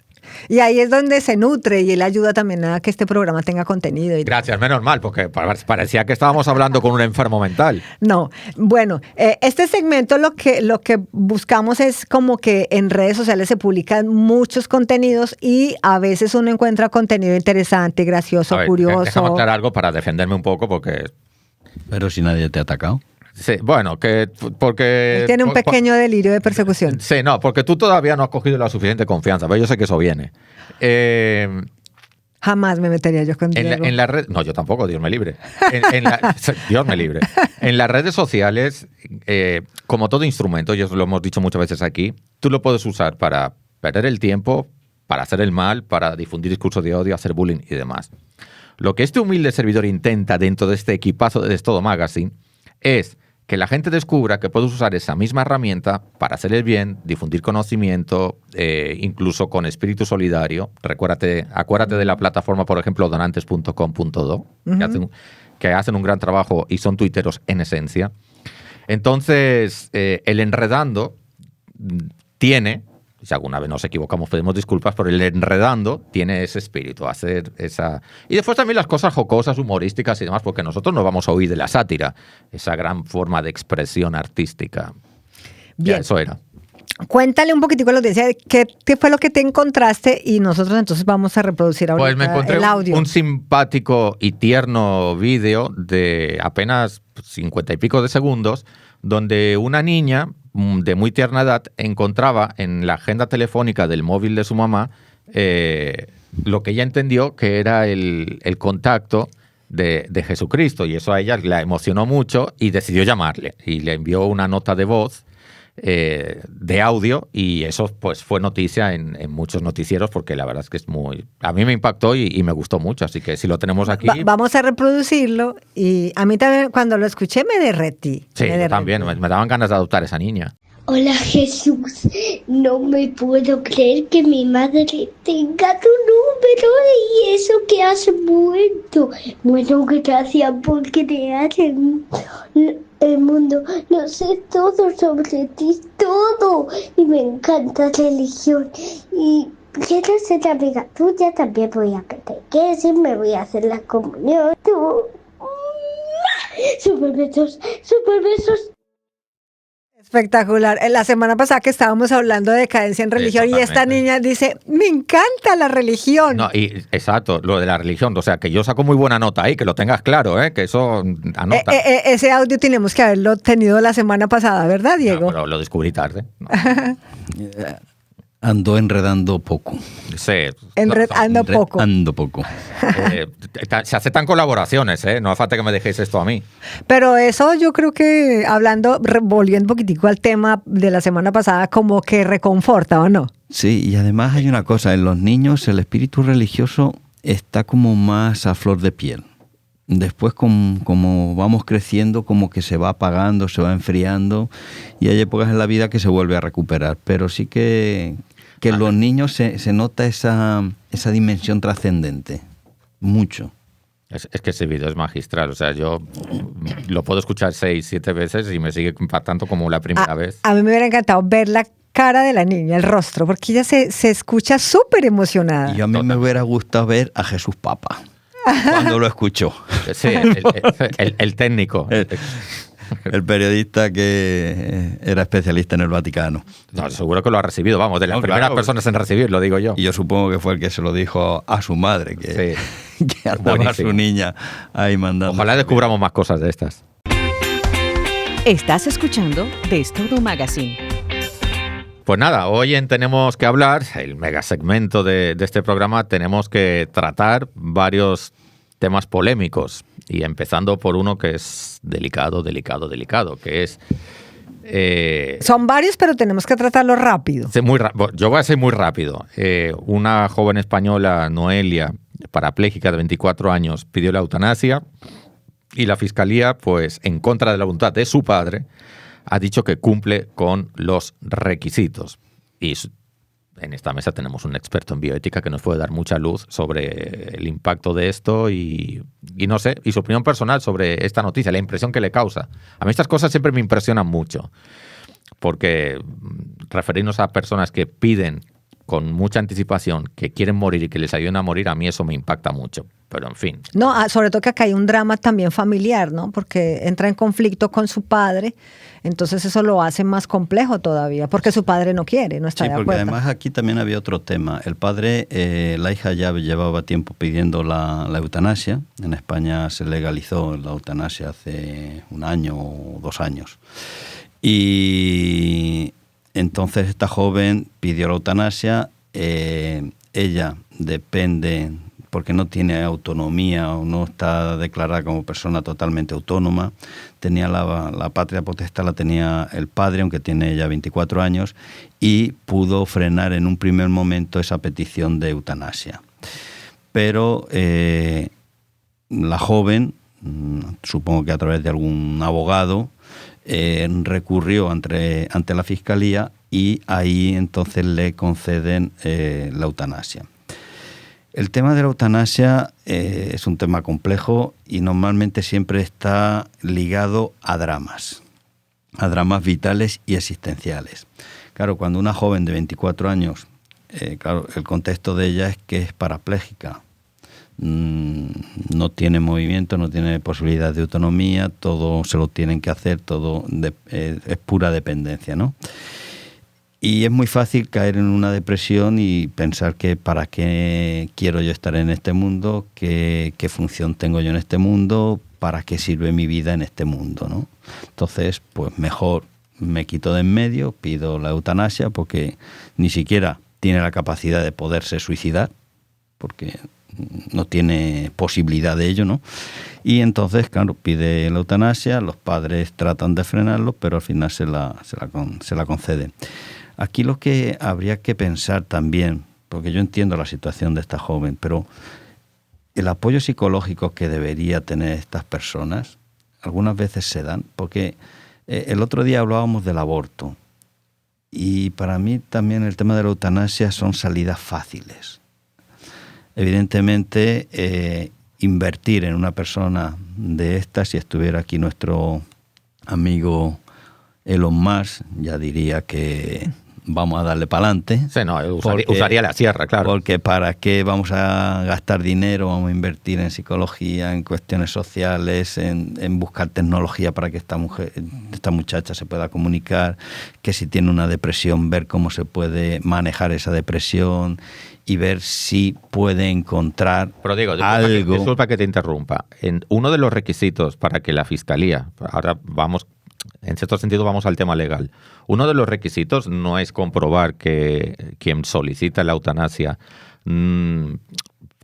Y ahí es donde se nutre y él ayuda también a que este programa tenga contenido. Gracias, menos mal, porque parecía que estábamos hablando con un enfermo mental. No, bueno, este segmento lo que buscamos es como que en redes sociales se publican muchos contenidos y a veces uno encuentra contenido interesante, gracioso, curioso. Déjame aclarar algo para defenderme un poco porque... Pero si nadie te ha atacado. Sí, bueno, porque... Él tiene un pequeño delirio de persecución. Sí, no, porque tú todavía no has cogido la suficiente confianza, pero yo sé que eso viene. Jamás me metería yo con Diego. En la red, no, yo tampoco, Dios me libre. Dios me libre. En las redes sociales, como todo instrumento, y eso lo hemos dicho muchas veces aquí, tú lo puedes usar para perder el tiempo, para hacer el mal, para difundir discursos de odio, hacer bullying y demás. Lo que este humilde servidor intenta dentro de este equipazo de Todo Magazine es que la gente descubra que puedes usar esa misma herramienta para hacer el bien, difundir conocimiento, incluso con espíritu solidario. Acuérdate de la plataforma, por ejemplo, donantes.com.do, que hacen un gran trabajo y son tuiteros en esencia. Entonces, el Enredando tiene, si alguna vez nos equivocamos pedimos disculpas, pero el Enredando tiene ese espíritu, hacer esa... Y después también las cosas jocosas, humorísticas y demás, porque nosotros no vamos a oír de la sátira, esa gran forma de expresión artística. Bien. Ya, eso era. Cuéntale un poquitico a la audiencia qué fue lo que te encontraste y nosotros entonces vamos a reproducir ahorita Pues me encontré el audio. un simpático y tierno vídeo de apenas 50 y pico de segundos, donde una niña de muy tierna edad encontraba en la agenda telefónica del móvil de su mamá lo que ella entendió que era el contacto de Jesucristo, y eso a ella la emocionó mucho y decidió llamarle y le envió una nota de voz de audio, y eso pues fue noticia en muchos noticieros, porque la verdad es que es muy... A mí me impactó y me gustó mucho, así que si lo tenemos aquí... Vamos a reproducirlo, y a mí también cuando lo escuché me derretí. Sí, me yo derretí. también, me daban ganas de adoptar a esa niña. Hola Jesús, no me puedo creer que mi madre tenga tu número y eso que has muerto. Bueno, gracias por crear el mundo. Lo sé todo sobre ti, todo. Y me encanta la religión. Y quiero ser amiga tuya, también voy a catequesis, me voy a hacer la comunión. Tú... Super besos, super besos. Espectacular. La semana pasada que estábamos hablando de decadencia en religión, y esta niña dice, me encanta la religión. No, y exacto, lo de la religión, o sea, que yo saco muy buena nota ahí, que lo tengas claro, que eso anota. Ese audio tenemos que haberlo tenido la semana pasada, ¿verdad, Diego? No, pero lo descubrí tarde. No. Ando enredando poco. Sí. Enredando poco. Enredando poco. Se aceptan colaboraciones, no hace falta que me dejéis esto a mí. Pero eso yo creo que, volviendo un poquitico al tema de la semana pasada, como que reconforta, ¿o no? Sí, y además hay una cosa, en los niños el espíritu religioso está como más a flor de piel. Después, como vamos creciendo, como que se va apagando, se va enfriando, y hay épocas en la vida que se vuelve a recuperar. Pero sí que en los niños se nota esa dimensión trascendente, mucho. Es que ese vídeo es magistral, o sea, yo lo puedo escuchar 6, 7 veces y me sigue impactando como la primera vez. A mí me hubiera encantado ver la cara de la niña, el rostro, porque ella se escucha súper emocionada. Y a mí me hubiera gustado ver a Jesús Papa cuando lo escuchó. Sí, el técnico. El periodista que era especialista en el Vaticano. No, seguro que lo ha recibido, vamos, de las primeras personas en recibirlo, digo yo. Y yo supongo que fue el que se lo dijo a su madre, que andaba Buenísimo. a su niña ahí mandando. Ojalá descubramos más cosas de estas. Estás escuchando De Todo Magazine. Pues nada, hoy en Tenemos que Hablar, el mega segmento de este programa, tenemos que tratar varios temas polémicos, y empezando por uno que es delicado, que es... Son varios, pero tenemos que tratarlo rápido. Yo voy a ser muy rápido. Una joven española, Noelia, parapléjica de 24 años, pidió la eutanasia, y la Fiscalía, pues en contra de la voluntad de su padre, ha dicho que cumple con los requisitos. Y en esta mesa tenemos un experto en bioética que nos puede dar mucha luz sobre el impacto de esto y no sé, y su opinión personal sobre esta noticia, la impresión que le causa. A mí estas cosas siempre me impresionan mucho, porque referirnos a personas que piden con mucha anticipación que quieren morir y que les ayuden a morir, a mí eso me impacta mucho. Pero en fin. No, sobre todo que acá hay un drama también familiar, ¿no? Porque entra en conflicto con su padre, entonces eso lo hace más complejo todavía, porque su padre no quiere, no está de acuerdo. Sí, porque además aquí también había otro tema. El padre, la hija ya llevaba tiempo pidiendo la eutanasia. En España se legalizó la eutanasia hace 1 año o 2 años. Y entonces esta joven pidió la eutanasia. Ella depende, porque no tiene autonomía o no está declarada como persona totalmente autónoma. Tenía la patria potestad, la tenía el padre, aunque tiene ya 24 años, y pudo frenar en un primer momento esa petición de eutanasia. Pero la joven, supongo que a través de algún abogado, recurrió ante la Fiscalía, y ahí entonces le conceden la eutanasia. El tema de la eutanasia es un tema complejo y normalmente siempre está ligado a dramas. a dramas vitales y existenciales. Claro, cuando una joven de 24 años, claro, el contexto de ella es que es parapléjica, no tiene movimiento, no tiene posibilidad de autonomía, todo se lo tienen que hacer, es pura dependencia, ¿no? Y es muy fácil caer en una depresión y pensar que para qué quiero yo estar en este mundo, qué función tengo yo en este mundo, para qué sirve mi vida en este mundo, ¿no? Entonces, pues mejor me quito de en medio, pido la eutanasia, porque ni siquiera tiene la capacidad de poderse suicidar, porque no tiene posibilidad de ello, ¿no? Y entonces, claro, pide la eutanasia, los padres tratan de frenarlo, pero al final se la conceden. Aquí lo que habría que pensar también, porque yo entiendo la situación de esta joven, pero el apoyo psicológico que debería tener estas personas, algunas veces se dan, porque el otro día hablábamos del aborto, y para mí también el tema de la eutanasia son salidas fáciles. Evidentemente, invertir en una persona de estas, si estuviera aquí nuestro amigo Elon Musk, ya diría que vamos a darle para adelante. Sí, no, usaría la sierra, claro. Porque ¿para qué vamos a gastar dinero? Vamos a invertir en psicología, en cuestiones sociales, en buscar tecnología para que esta muchacha se pueda comunicar, que si tiene una depresión, ver cómo se puede manejar esa depresión y ver si puede encontrar algo. Disculpa que te interrumpa. Uno de los requisitos para que la Fiscalía, ahora vamos, en cierto sentido vamos al tema legal, uno de los requisitos no es comprobar que quien solicita la eutanasia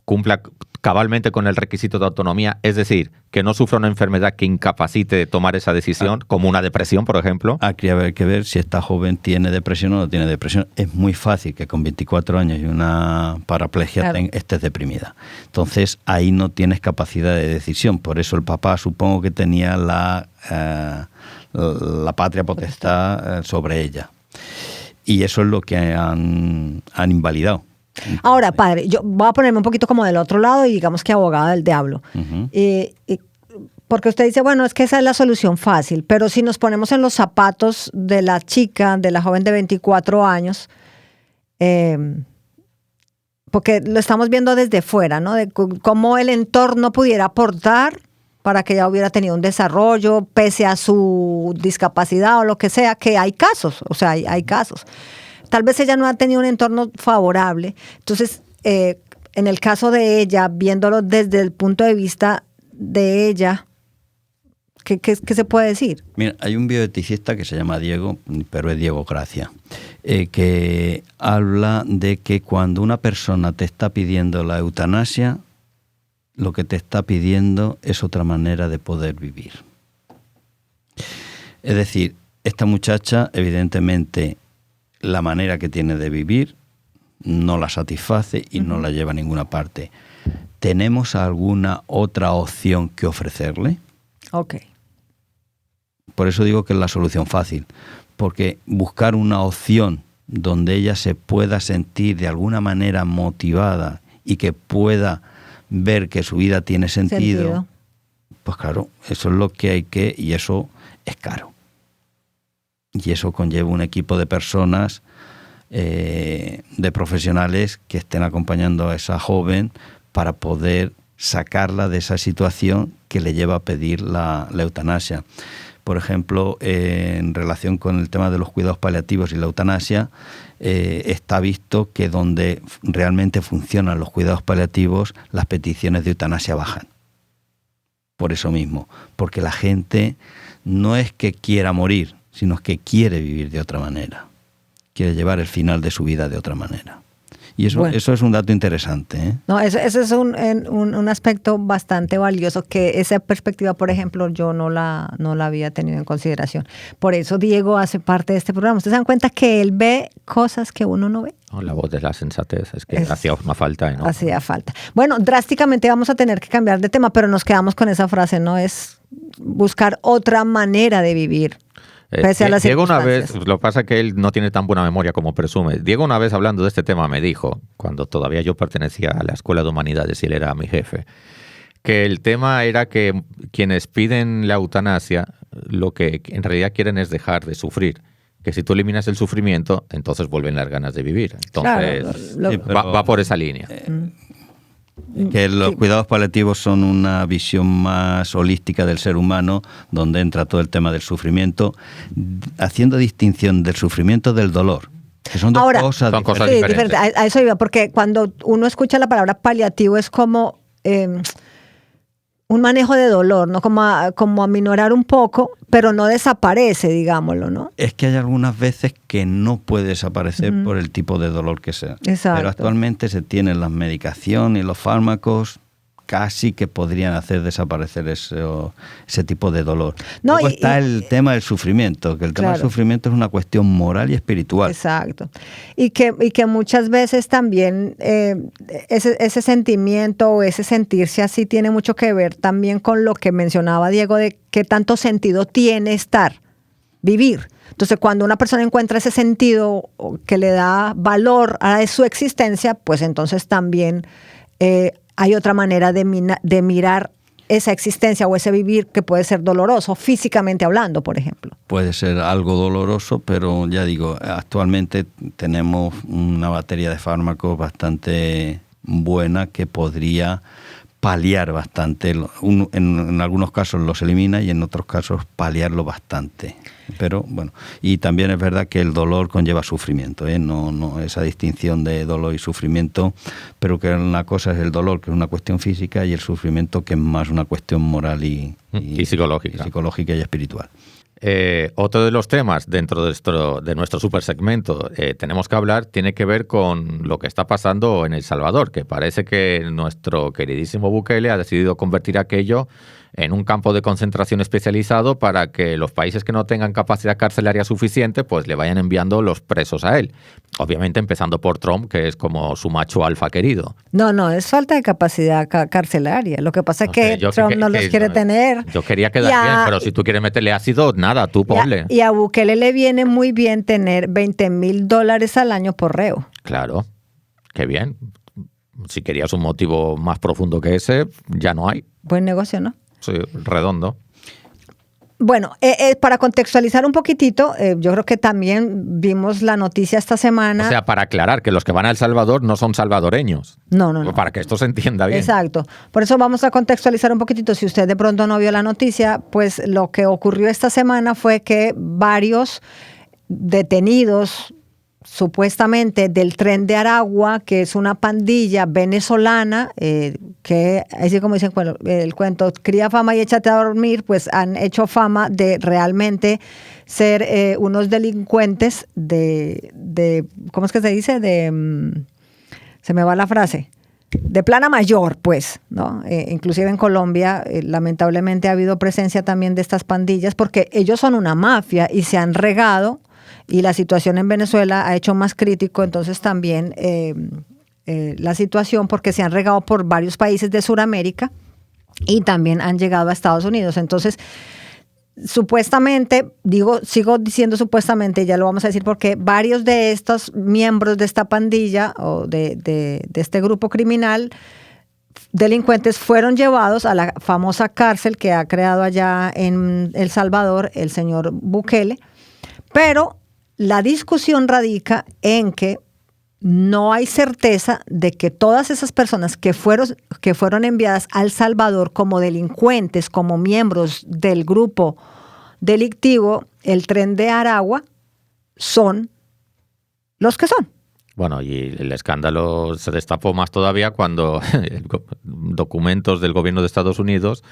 cumpla cabalmente con el requisito de autonomía, es decir, que no sufra una enfermedad que incapacite de tomar esa decisión, como una depresión, por ejemplo. Aquí habría que ver si esta joven tiene depresión o no tiene depresión. Es muy fácil que con 24 años y una paraplegia estés deprimida. Entonces, ahí no tienes capacidad de decisión. Por eso el papá supongo que tenía la patria potestad sobre ella. Y eso es lo que han invalidado. Ahora, padre, yo voy a ponerme un poquito como del otro lado y digamos que abogada del diablo. Uh-huh. Porque usted dice, bueno, es que esa es la solución fácil, pero si nos ponemos en los zapatos de la chica, de la joven de 24 años, porque lo estamos viendo desde fuera, ¿no? De cómo el entorno pudiera aportar para que ella hubiera tenido un desarrollo pese a su discapacidad o lo que sea, que hay casos, o sea, hay casos. Tal vez ella no ha tenido un entorno favorable. Entonces, en el caso de ella, viéndolo desde el punto de vista de ella, ¿qué se puede decir? Mira, hay un bioeticista que se llama Diego, pero es Diego Gracia, que habla de que cuando una persona te está pidiendo la eutanasia, lo que te está pidiendo es otra manera de poder vivir. Es decir, esta muchacha, evidentemente, la manera que tiene de vivir no la satisface y no la lleva a ninguna parte. ¿Tenemos alguna otra opción que ofrecerle? Ok. Por eso digo que es la solución fácil, porque buscar una opción donde ella se pueda sentir de alguna manera motivada y que pueda ver que su vida tiene sentido, pues claro, eso es lo que hay que, y eso es caro. Y eso conlleva un equipo de personas, de profesionales que estén acompañando a esa joven para poder sacarla de esa situación que le lleva a pedir la eutanasia. Por ejemplo, en relación con el tema de los cuidados paliativos y la eutanasia, está visto que donde realmente funcionan los cuidados paliativos, las peticiones de eutanasia bajan. Por eso mismo, porque la gente no es que quiera morir, sino que quiere vivir de otra manera, quiere llevar el final de su vida de otra manera. Y eso, bueno, eso es un dato interesante, ¿eh? No, ese es un aspecto bastante valioso, que esa perspectiva, por ejemplo, yo no la había tenido en consideración. Por eso Diego hace parte de este programa. ¿Ustedes se dan cuenta que él ve cosas que uno no ve? No, la voz de la sensatez, es que hacía una falta, ¿no? Hacía falta. Bueno, drásticamente vamos a tener que cambiar de tema, pero nos quedamos con esa frase, ¿no? Es buscar otra manera de vivir. Pese a las Diego una vez, lo que pasa es que él no tiene tan buena memoria como presume. Diego una vez hablando de este tema me dijo, cuando todavía yo pertenecía a la Escuela de Humanidades y él era mi jefe, que el tema era que quienes piden la eutanasia lo que en realidad quieren es dejar de sufrir. Que si tú eliminas el sufrimiento, entonces vuelven las ganas de vivir. Entonces, va por esa línea. Que los cuidados paliativos son una visión más holística del ser humano, donde entra todo el tema del sufrimiento, haciendo distinción del sufrimiento del dolor. Que son dos cosas diferentes. A eso iba, porque cuando uno escucha la palabra paliativo es como un manejo de dolor, ¿no? Como aminorar un poco, pero no desaparece, digámoslo, ¿no? Es que hay algunas veces que no puede desaparecer por el tipo de dolor que sea. Exacto. Pero actualmente se tienen las medicaciones y los fármacos casi que podrían hacer desaparecer ese tipo de dolor. No, Luego está el tema del sufrimiento, que el tema del sufrimiento es una cuestión moral y espiritual. Exacto. Y que muchas veces también ese sentimiento o ese sentirse así tiene mucho que ver también con lo que mencionaba Diego de qué tanto sentido tiene vivir. Entonces, cuando una persona encuentra ese sentido que le da valor a su existencia, pues entonces también hay otra manera de mirar esa existencia o ese vivir que puede ser doloroso, físicamente hablando, por ejemplo. Puede ser algo doloroso, pero ya digo, actualmente tenemos una batería de fármacos bastante buena que podría paliar bastante. En algunos casos los elimina y en otros casos paliarlo bastante. Pero bueno, y también es verdad que el dolor conlleva sufrimiento, no esa distinción de dolor y sufrimiento, pero que una cosa es el dolor, que es una cuestión física, y el sufrimiento, que es más una cuestión moral y psicológica. Psicológica y espiritual. Otro de los temas dentro de nuestro supersegmento tenemos que hablar, tiene que ver con lo que está pasando en El Salvador, que parece que nuestro queridísimo Bukele ha decidido convertir aquello en un campo de concentración especializado para que los países que no tengan capacidad carcelaria suficiente pues le vayan enviando los presos a él. Obviamente empezando por Trump, que es como su macho alfa querido. No, es falta de capacidad carcelaria. Lo que pasa es que Trump no los quiere tener. Yo quería quedar bien, pero si tú quieres meterle ácido, nada, tú ponle. Y a Bukele le viene muy bien tener $20,000 al año por reo. Claro, qué bien. Si querías un motivo más profundo que ese, ya no hay. Buen negocio, ¿no? Sí, redondo. Bueno, para contextualizar un poquitito, yo creo que también vimos la noticia esta semana. O sea, para aclarar que los que van a El Salvador no son salvadoreños. No. Para que esto se entienda bien. Exacto. Por eso vamos a contextualizar un poquitito. Si usted de pronto no vio la noticia, pues lo que ocurrió esta semana fue que varios detenidos supuestamente del Tren de Aragua, que es una pandilla venezolana, que, así como dicen el cuento, cría fama y échate a dormir, pues han hecho fama de realmente ser unos delincuentes de ¿cómo es que se dice? Se me va la frase. De plana mayor, pues, ¿no? Inclusive en Colombia, lamentablemente ha habido presencia también de estas pandillas, porque ellos son una mafia y se han regado. Y la situación en Venezuela ha hecho más crítico entonces también la situación, porque se han regado por varios países de Sudamérica y también han llegado a Estados Unidos. Entonces, supuestamente, sigo diciendo supuestamente, ya lo vamos a decir, porque varios de estos miembros de esta pandilla o de este grupo criminal, delincuentes, fueron llevados a la famosa cárcel que ha creado allá en El Salvador el señor Bukele, pero la discusión radica en que no hay certeza de que todas esas personas que fueron enviadas a El Salvador como delincuentes, como miembros del grupo delictivo, el Tren de Aragua, son los que son. Bueno, y el escándalo se destapó más todavía cuando documentos del gobierno de Estados Unidos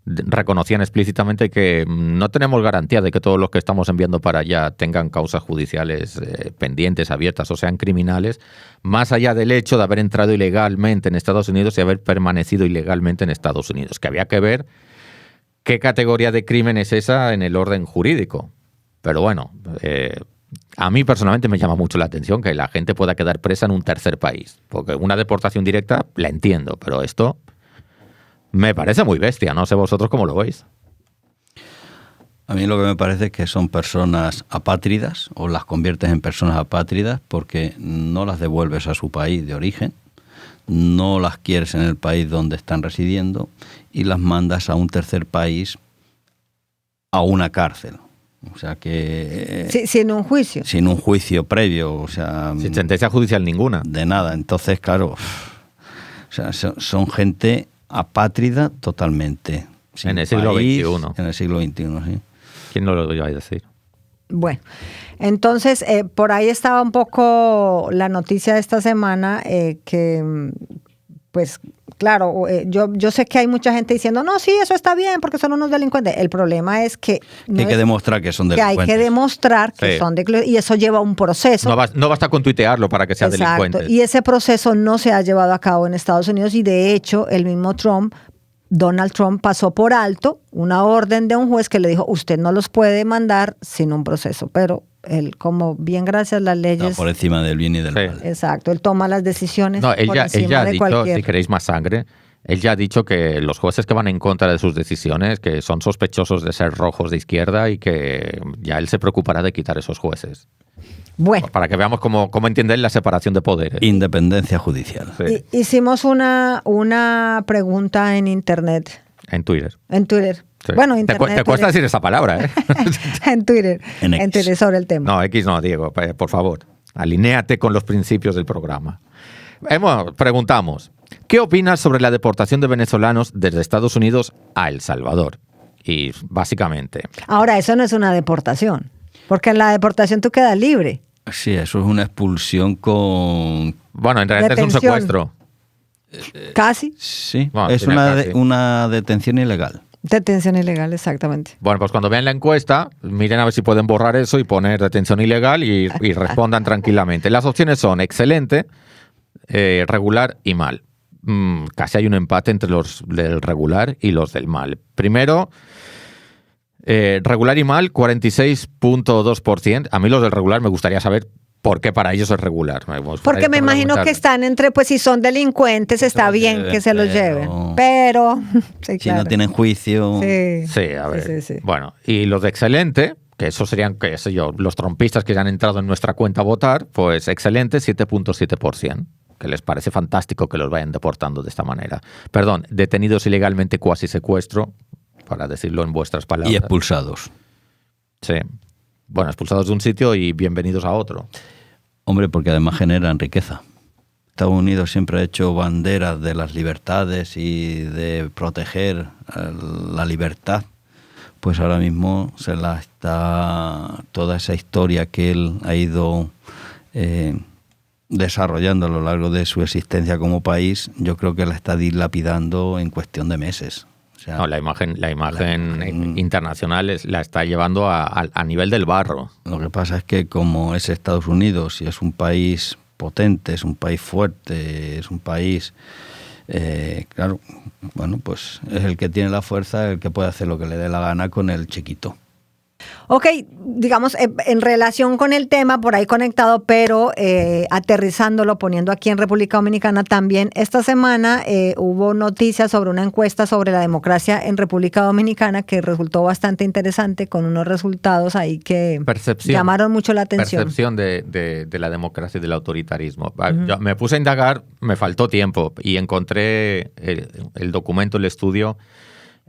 reconocían explícitamente que no tenemos garantía de que todos los que estamos enviando para allá tengan causas judiciales pendientes, abiertas o sean criminales, más allá del hecho de haber entrado ilegalmente en Estados Unidos y haber permanecido ilegalmente en Estados Unidos, que había que ver qué categoría de crimen es esa en el orden jurídico. Pero bueno, a mí personalmente me llama mucho la atención que la gente pueda quedar presa en un tercer país, porque una deportación directa la entiendo, pero esto me parece muy bestia, no sé vosotros cómo lo veis. A mí lo que me parece es que son personas apátridas, o las conviertes en personas apátridas porque no las devuelves a su país de origen, no las quieres en el país donde están residiendo y las mandas a un tercer país, a una cárcel. O sea que... sin un juicio. Sin un juicio previo, o sea... Sin sentencia judicial ninguna. De nada. Entonces, claro, o sea, son gente apátrida totalmente. En el siglo XXI. En el siglo XXI, sí. ¿Quién no lo iba a decir? Bueno, entonces por ahí estaba un poco la noticia de esta semana que, pues, claro, yo sé que hay mucha gente diciendo, no, sí, eso está bien porque son unos delincuentes. El problema es que... hay que demostrar que son delincuentes. Que hay que demostrar que son delincuentes y eso lleva un proceso. No basta con tuitearlo para que sea delincuente. Y ese proceso no se ha llevado a cabo en Estados Unidos y de hecho el mismo Donald Trump pasó por alto una orden de un juez que le dijo, usted no los puede mandar sin un proceso, pero él, como bien gracias a las leyes... Está por encima del bien y del mal. Exacto, él toma las decisiones él por ya encima ha de dicho, cualquier... si queréis más sangre, él ya ha dicho que los jueces que van en contra de sus decisiones, que son sospechosos de ser rojos de izquierda y que ya él se preocupará de quitar esos jueces. Bueno. Para que veamos cómo entiende él la separación de poderes. Independencia judicial. Sí. Hicimos una pregunta en Internet. En Twitter. En Twitter. Sí. Bueno, Internet. Te cuesta decir esa palabra, ¿eh? En Twitter. En Twitter sobre el tema. No, X no, Diego, por favor. Alinéate con los principios del programa. Preguntamos, ¿qué opinas sobre la deportación de venezolanos desde Estados Unidos a El Salvador? Y básicamente... Ahora, eso no es una deportación, porque en la deportación tú quedas libre. Sí, eso es una expulsión con... Bueno, en realidad detención. es un secuestro. Casi. Sí, Bueno, es una detención ilegal. Detención ilegal, exactamente. Bueno, pues cuando vean la encuesta, miren a ver si pueden borrar eso y poner detención ilegal y respondan tranquilamente. Las opciones son excelente, regular y mal. Casi hay un empate entre los del regular y los del mal. Primero, regular y mal, 46.2%. A mí los del regular me gustaría saber por qué para ellos es regular. Porque me imagino que están entre, pues si son delincuentes, está bien que se los lleven. Pero, sí, si no tienen juicio... Sí, a ver. Sí. Bueno, y los de excelente, que esos serían, qué sé yo, los trompistas que ya han entrado en nuestra cuenta a votar, pues excelente, 7.7%. Que les parece fantástico que los vayan deportando de esta manera. Perdón, detenidos ilegalmente, cuasi secuestro, para decirlo en vuestras palabras. Y expulsados. Sí. Bueno, expulsados de un sitio y bienvenidos a otro. Hombre, porque además generan riqueza. Estados Unidos siempre ha hecho banderas de las libertades y de proteger la libertad. Pues ahora mismo toda esa historia que él ha ido desarrollando a lo largo de su existencia como país, yo creo que la está dilapidando en cuestión de meses. O sea, no, la imagen internacional la está llevando a nivel del barro. Lo que pasa es que como es Estados Unidos y es un país potente, es un país fuerte, es un país, claro, bueno, pues es el que tiene la fuerza, el que puede hacer lo que le dé la gana con el chiquito. Ok, digamos, en relación con el tema, por ahí conectado, pero aterrizándolo, poniendo aquí en República Dominicana también, esta semana hubo noticias sobre una encuesta sobre la democracia en República Dominicana que resultó bastante interesante, con unos resultados ahí que llamaron mucho la atención. Percepción de la democracia y del autoritarismo. Yo me puse a indagar, me faltó tiempo y encontré el documento, el estudio,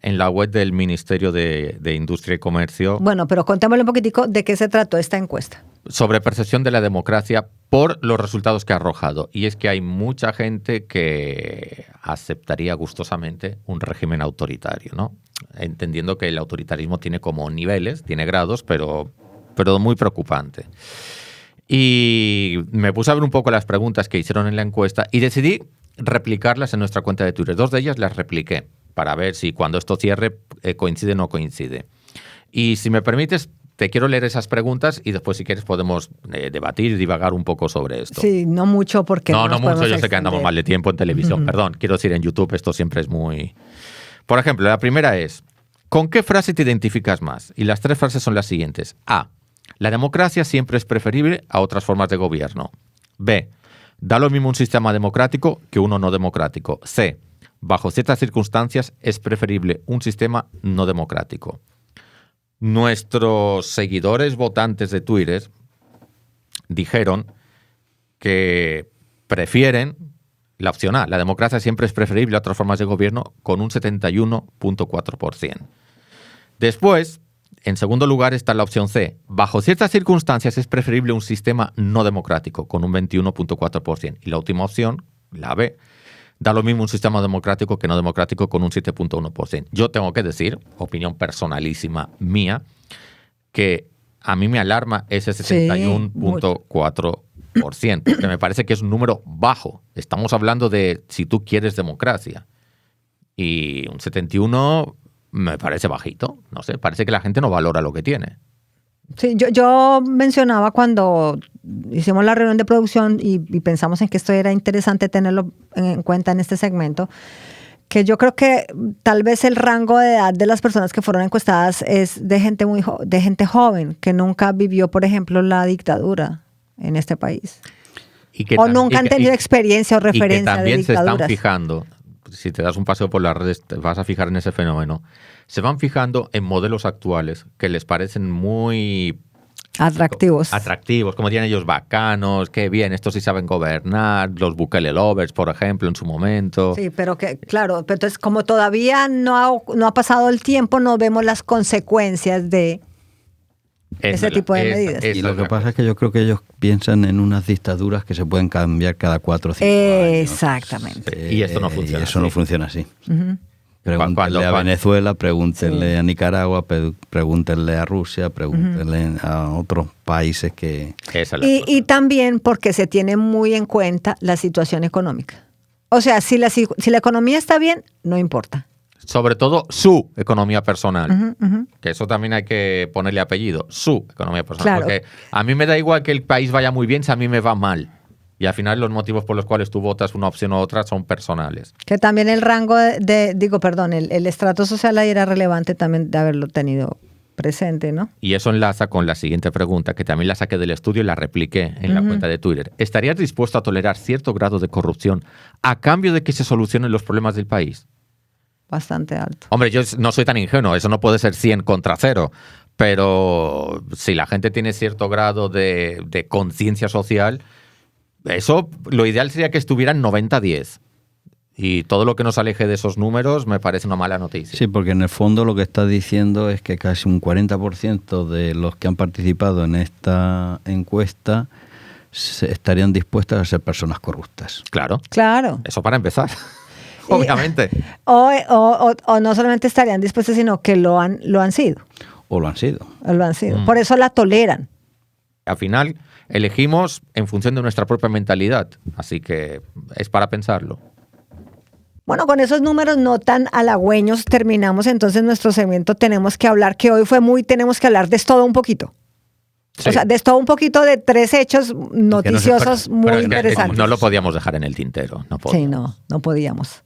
en la web del Ministerio de Industria y Comercio. Bueno, pero contémosle un poquitico de qué se trató esta encuesta. Sobre percepción de la democracia por los resultados que ha arrojado. Y es que hay mucha gente que aceptaría gustosamente un régimen autoritario, ¿no? Entendiendo que el autoritarismo tiene como niveles, tiene grados, pero muy preocupante. Y me puse a ver un poco las preguntas que hicieron en la encuesta y decidí replicarlas en nuestra cuenta de Twitter. 2 de ellas las repliqué, para ver si cuando esto cierre coincide o no coincide. Y si me permites, te quiero leer esas preguntas y después, si quieres, podemos debatir y divagar un poco sobre esto. Sí, no mucho porque... No mucho, yo sé que andamos mal de tiempo en televisión, perdón. Quiero decir, en YouTube esto siempre es muy... Por ejemplo, la primera es, ¿con qué frase te identificas más? Y las 3 frases son las siguientes. A, la democracia siempre es preferible a otras formas de gobierno. B, da lo mismo un sistema democrático que uno no democrático. C, bajo ciertas circunstancias es preferible un sistema no democrático. Nuestros seguidores votantes de Twitter dijeron que prefieren La opción A, la democracia siempre es preferible a otras formas de gobierno, con un 71.4%. Después, en segundo lugar, está la opción C. Bajo ciertas circunstancias es preferible un sistema no democrático, con un 21.4%. Y la última opción, la B, da lo mismo un sistema democrático que no democrático, con un 7.1%. Yo tengo que decir, opinión personalísima mía, que a mí me alarma ese 71.4%, porque me parece que es un número bajo. Estamos hablando de si tú quieres democracia. Y un 71 me parece bajito. No sé, parece que la gente no valora lo que tiene. Sí, yo mencionaba cuando hicimos la reunión de producción y pensamos en que esto era interesante tenerlo en cuenta en este segmento, que yo creo que tal vez el rango de edad de las personas que fueron encuestadas es de gente de gente joven, que nunca vivió, por ejemplo, la dictadura en este país. O nunca han tenido experiencia o referencia de dictaduras. Y que también se están fijando, si te das un paseo por las redes, te vas a fijar en ese fenómeno. Se van fijando en modelos actuales que les parecen muy atractivos, como dirían ellos, bacanos, qué bien, estos sí saben gobernar, los Bukele lovers, por ejemplo, en su momento. Sí, pero que, claro, pero entonces como todavía no ha pasado el tiempo, no vemos las consecuencias de ese tipo de medidas. Y lo que pasa es que yo creo que ellos piensan en unas dictaduras que se pueden cambiar cada 4 o 5 años. Exactamente. Y esto no funciona así. Eso no funciona así. Uh-huh. Pregúntenle a Venezuela, pregúntenle a Nicaragua, pregúntenle a Rusia, pregúntenle a otros países que... Y también porque se tiene muy en cuenta la situación económica. O sea, si la economía está bien, no importa. Sobre todo su economía personal, que eso también hay que ponerle apellido, su economía personal. Claro. Porque a mí me da igual que el país vaya muy bien si a mí me va mal. Y al final los motivos por los cuales tú votas una opción u otra son personales. Que también el rango el estrato social ahí era relevante también de haberlo tenido presente, ¿no? Y eso enlaza con la siguiente pregunta, que también la saqué del estudio y la repliqué en la cuenta de Twitter. ¿Estarías dispuesto a tolerar cierto grado de corrupción a cambio de que se solucionen los problemas del país? Bastante alto. Hombre, yo no soy tan ingenuo, eso no puede ser 100 contra 0, pero si la gente tiene cierto grado de conciencia social, eso lo ideal sería que estuvieran 90-10. Y todo lo que nos aleje de esos números me parece una mala noticia. Sí, porque en el fondo lo que está diciendo es que casi un 40% de los que han participado en esta encuesta estarían dispuestas a ser personas corruptas. Claro. Eso para empezar. Obviamente. O no solamente estarían dispuestos, sino que lo han sido. O lo han sido. Por eso la toleran. Al final elegimos en función de nuestra propia mentalidad. Así que es para pensarlo. Bueno, con esos números no tan halagüeños terminamos entonces nuestro segmento. Tenemos que hablar, que hoy fue tenemos que hablar de todo un poquito. Sí. O sea, de todo un poquito de 3 hechos noticiosos muy interesantes. No lo podíamos dejar en el tintero. No podíamos. Sí, no podíamos.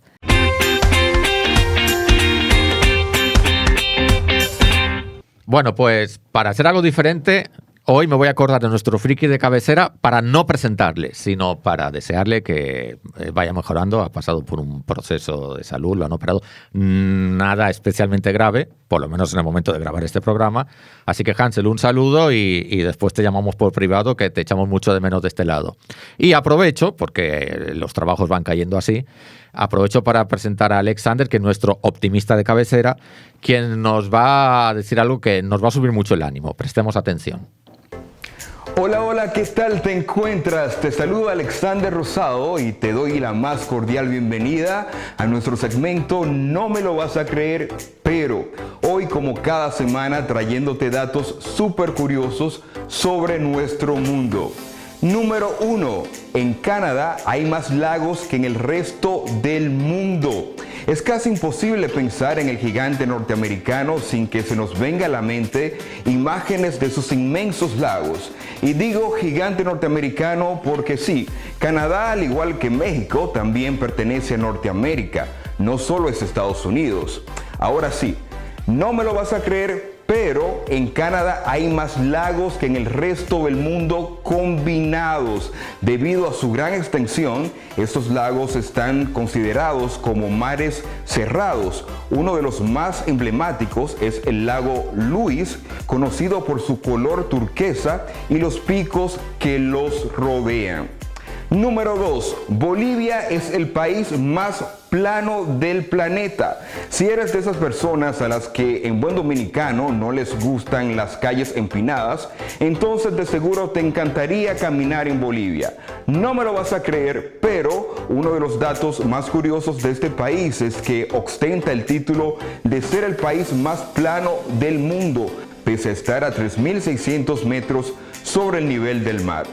Bueno, pues para hacer algo diferente, hoy me voy a acordar de nuestro friki de cabecera para no presentarle, sino para desearle que vaya mejorando. Ha pasado por un proceso de salud, lo han operado. Nada especialmente grave, por lo menos en el momento de grabar este programa. Así que, Hansel, un saludo y después te llamamos por privado, que te echamos mucho de menos de este lado. Y aprovecho, porque los trabajos van cayendo así, aprovecho para presentar a Alexander, que es nuestro optimista de cabecera, quien nos va a decir algo que nos va a subir mucho el ánimo. Prestemos atención. Hola, ¿qué tal te encuentras? Te saluda Alexander Rosado y te doy la más cordial bienvenida a nuestro segmento No me lo vas a creer, pero hoy, como cada semana, trayéndote datos súper curiosos sobre nuestro mundo. Número 1. En Canadá hay más lagos que en el resto del mundo. Es casi imposible pensar en el gigante norteamericano sin que se nos venga a la mente imágenes de sus inmensos lagos. Y digo gigante norteamericano porque sí, Canadá, al igual que México, también pertenece a Norteamérica, no solo es Estados Unidos. Ahora sí, no me lo vas a creer, pero en Canadá hay más lagos que en el resto del mundo combinados. Debido a su gran extensión, estos lagos están considerados como mares cerrados. Uno de los más emblemáticos es el lago Louise, conocido por su color turquesa y los picos que los rodean. Número 2. Bolivia es el país más plano del planeta. Si eres de esas personas a las que en buen dominicano no les gustan las calles empinadas, entonces de seguro te encantaría caminar en Bolivia. No me lo vas a creer, pero uno de los datos más curiosos de este país es que ostenta el título de ser el país más plano del mundo, pese a estar a 3.600 metros sobre el nivel del mar.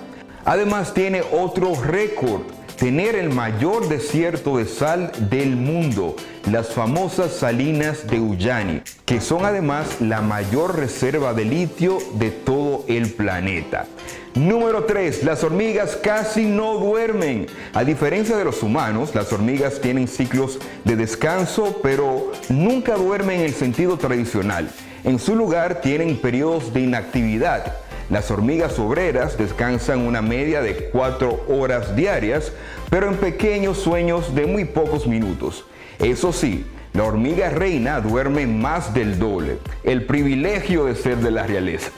Además tiene otro récord, tener el mayor desierto de sal del mundo, las famosas salinas de Uyuni, que son además la mayor reserva de litio de todo el planeta. Número 3. Las hormigas casi no duermen. A diferencia de los humanos, las hormigas tienen ciclos de descanso, pero nunca duermen en el sentido tradicional. En su lugar tienen periodos de inactividad. Las hormigas obreras descansan una media de 4 horas diarias, pero en pequeños sueños de muy pocos minutos. Eso sí, la hormiga reina duerme más del doble. El privilegio de ser de la realeza.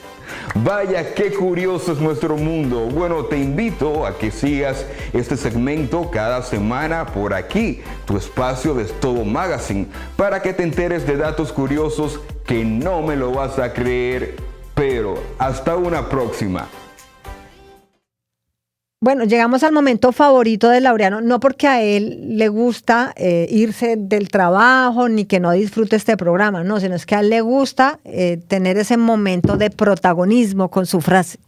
Vaya, qué curioso es nuestro mundo. Bueno, te invito a que sigas este segmento cada semana por aquí, tu espacio de Todo Magazine, para que te enteres de datos curiosos que no me lo vas a creer. Pero hasta una próxima. Bueno, llegamos al momento favorito de Laureano, no porque a él le gusta irse del trabajo ni que no disfrute este programa, no, sino es que a él le gusta tener ese momento de protagonismo con su frase.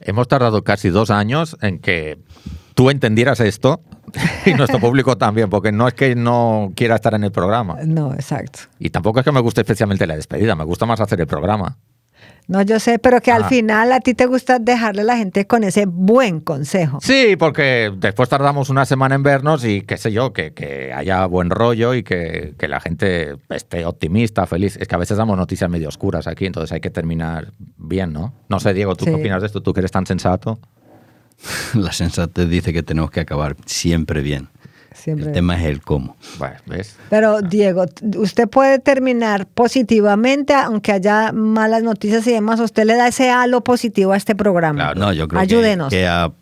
Hemos tardado casi 2 años en que tú entendieras esto y nuestro público también, porque no es que no quiera estar en el programa. No, exacto. Y tampoco es que me guste especialmente la despedida, me gusta más hacer el programa. No, yo sé, pero que al final a ti te gusta dejarle a la gente con ese buen consejo. Sí, porque después tardamos una semana en vernos y qué sé yo, que haya buen rollo y que la gente esté optimista, feliz. Es que a veces damos noticias medio oscuras aquí, entonces hay que terminar bien, ¿no? No sé, Diego, ¿tú qué opinas de esto? ¿Tú que eres tan sensato? La sensatez dice que tenemos que acabar siempre bien. El tema es el cómo. Bueno, ¿ves? Pero, Diego, usted puede terminar positivamente, aunque haya malas noticias y demás. Usted le da ese halo positivo a este programa. Claro, no, yo creo Ayúdenos. que a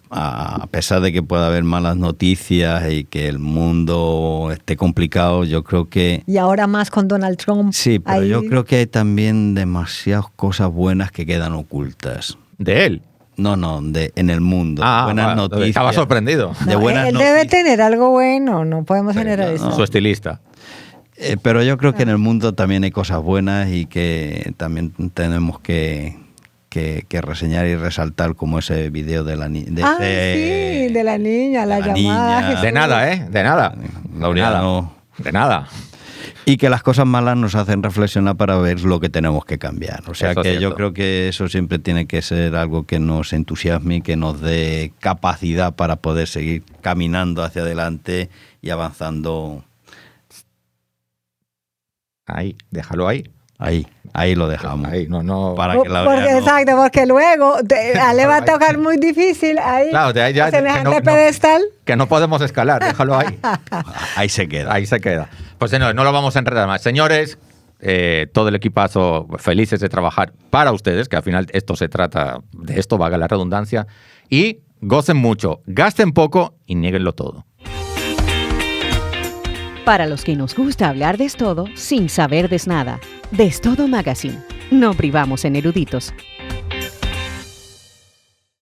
pesar de que pueda haber malas noticias y que el mundo esté complicado, yo creo que... Y ahora más con Donald Trump. Sí, pero yo creo que hay también demasiadas cosas buenas que quedan ocultas. ¿De él? No, en el mundo. Buenas noticias. Estaba sorprendido. Él debe tener algo bueno, no podemos generar eso. Su estilista. Pero yo creo que en el mundo también hay cosas buenas y que también tenemos que reseñar y resaltar, como ese video de la niña. Sí, de la niña, la llamada. Niña. De nada, De nada. Laureano. De nada. Y que las cosas malas nos hacen reflexionar para ver lo que tenemos que cambiar. O sea, eso que yo creo que eso siempre tiene que ser algo que nos entusiasme y que nos dé capacidad para poder seguir caminando hacia adelante y avanzando. Ahí, déjalo ahí. Ahí lo dejamos. Ahí, no. Para que Laureano... Exacto, porque luego le va a tocar muy difícil ahí. Claro, de ahí ya semejante pedestal. Que no podemos escalar, déjalo ahí. Ahí se queda. Ahí se queda. Pues no lo vamos a enredar más. Señores, todo el equipazo felices de trabajar para ustedes, que al final esto se trata de esto, valga la redundancia, y gocen mucho, gasten poco y niéguenlo todo. Para los que nos gusta hablar de todo sin saber de nada. De Todo Magazine. No privamos en eruditos.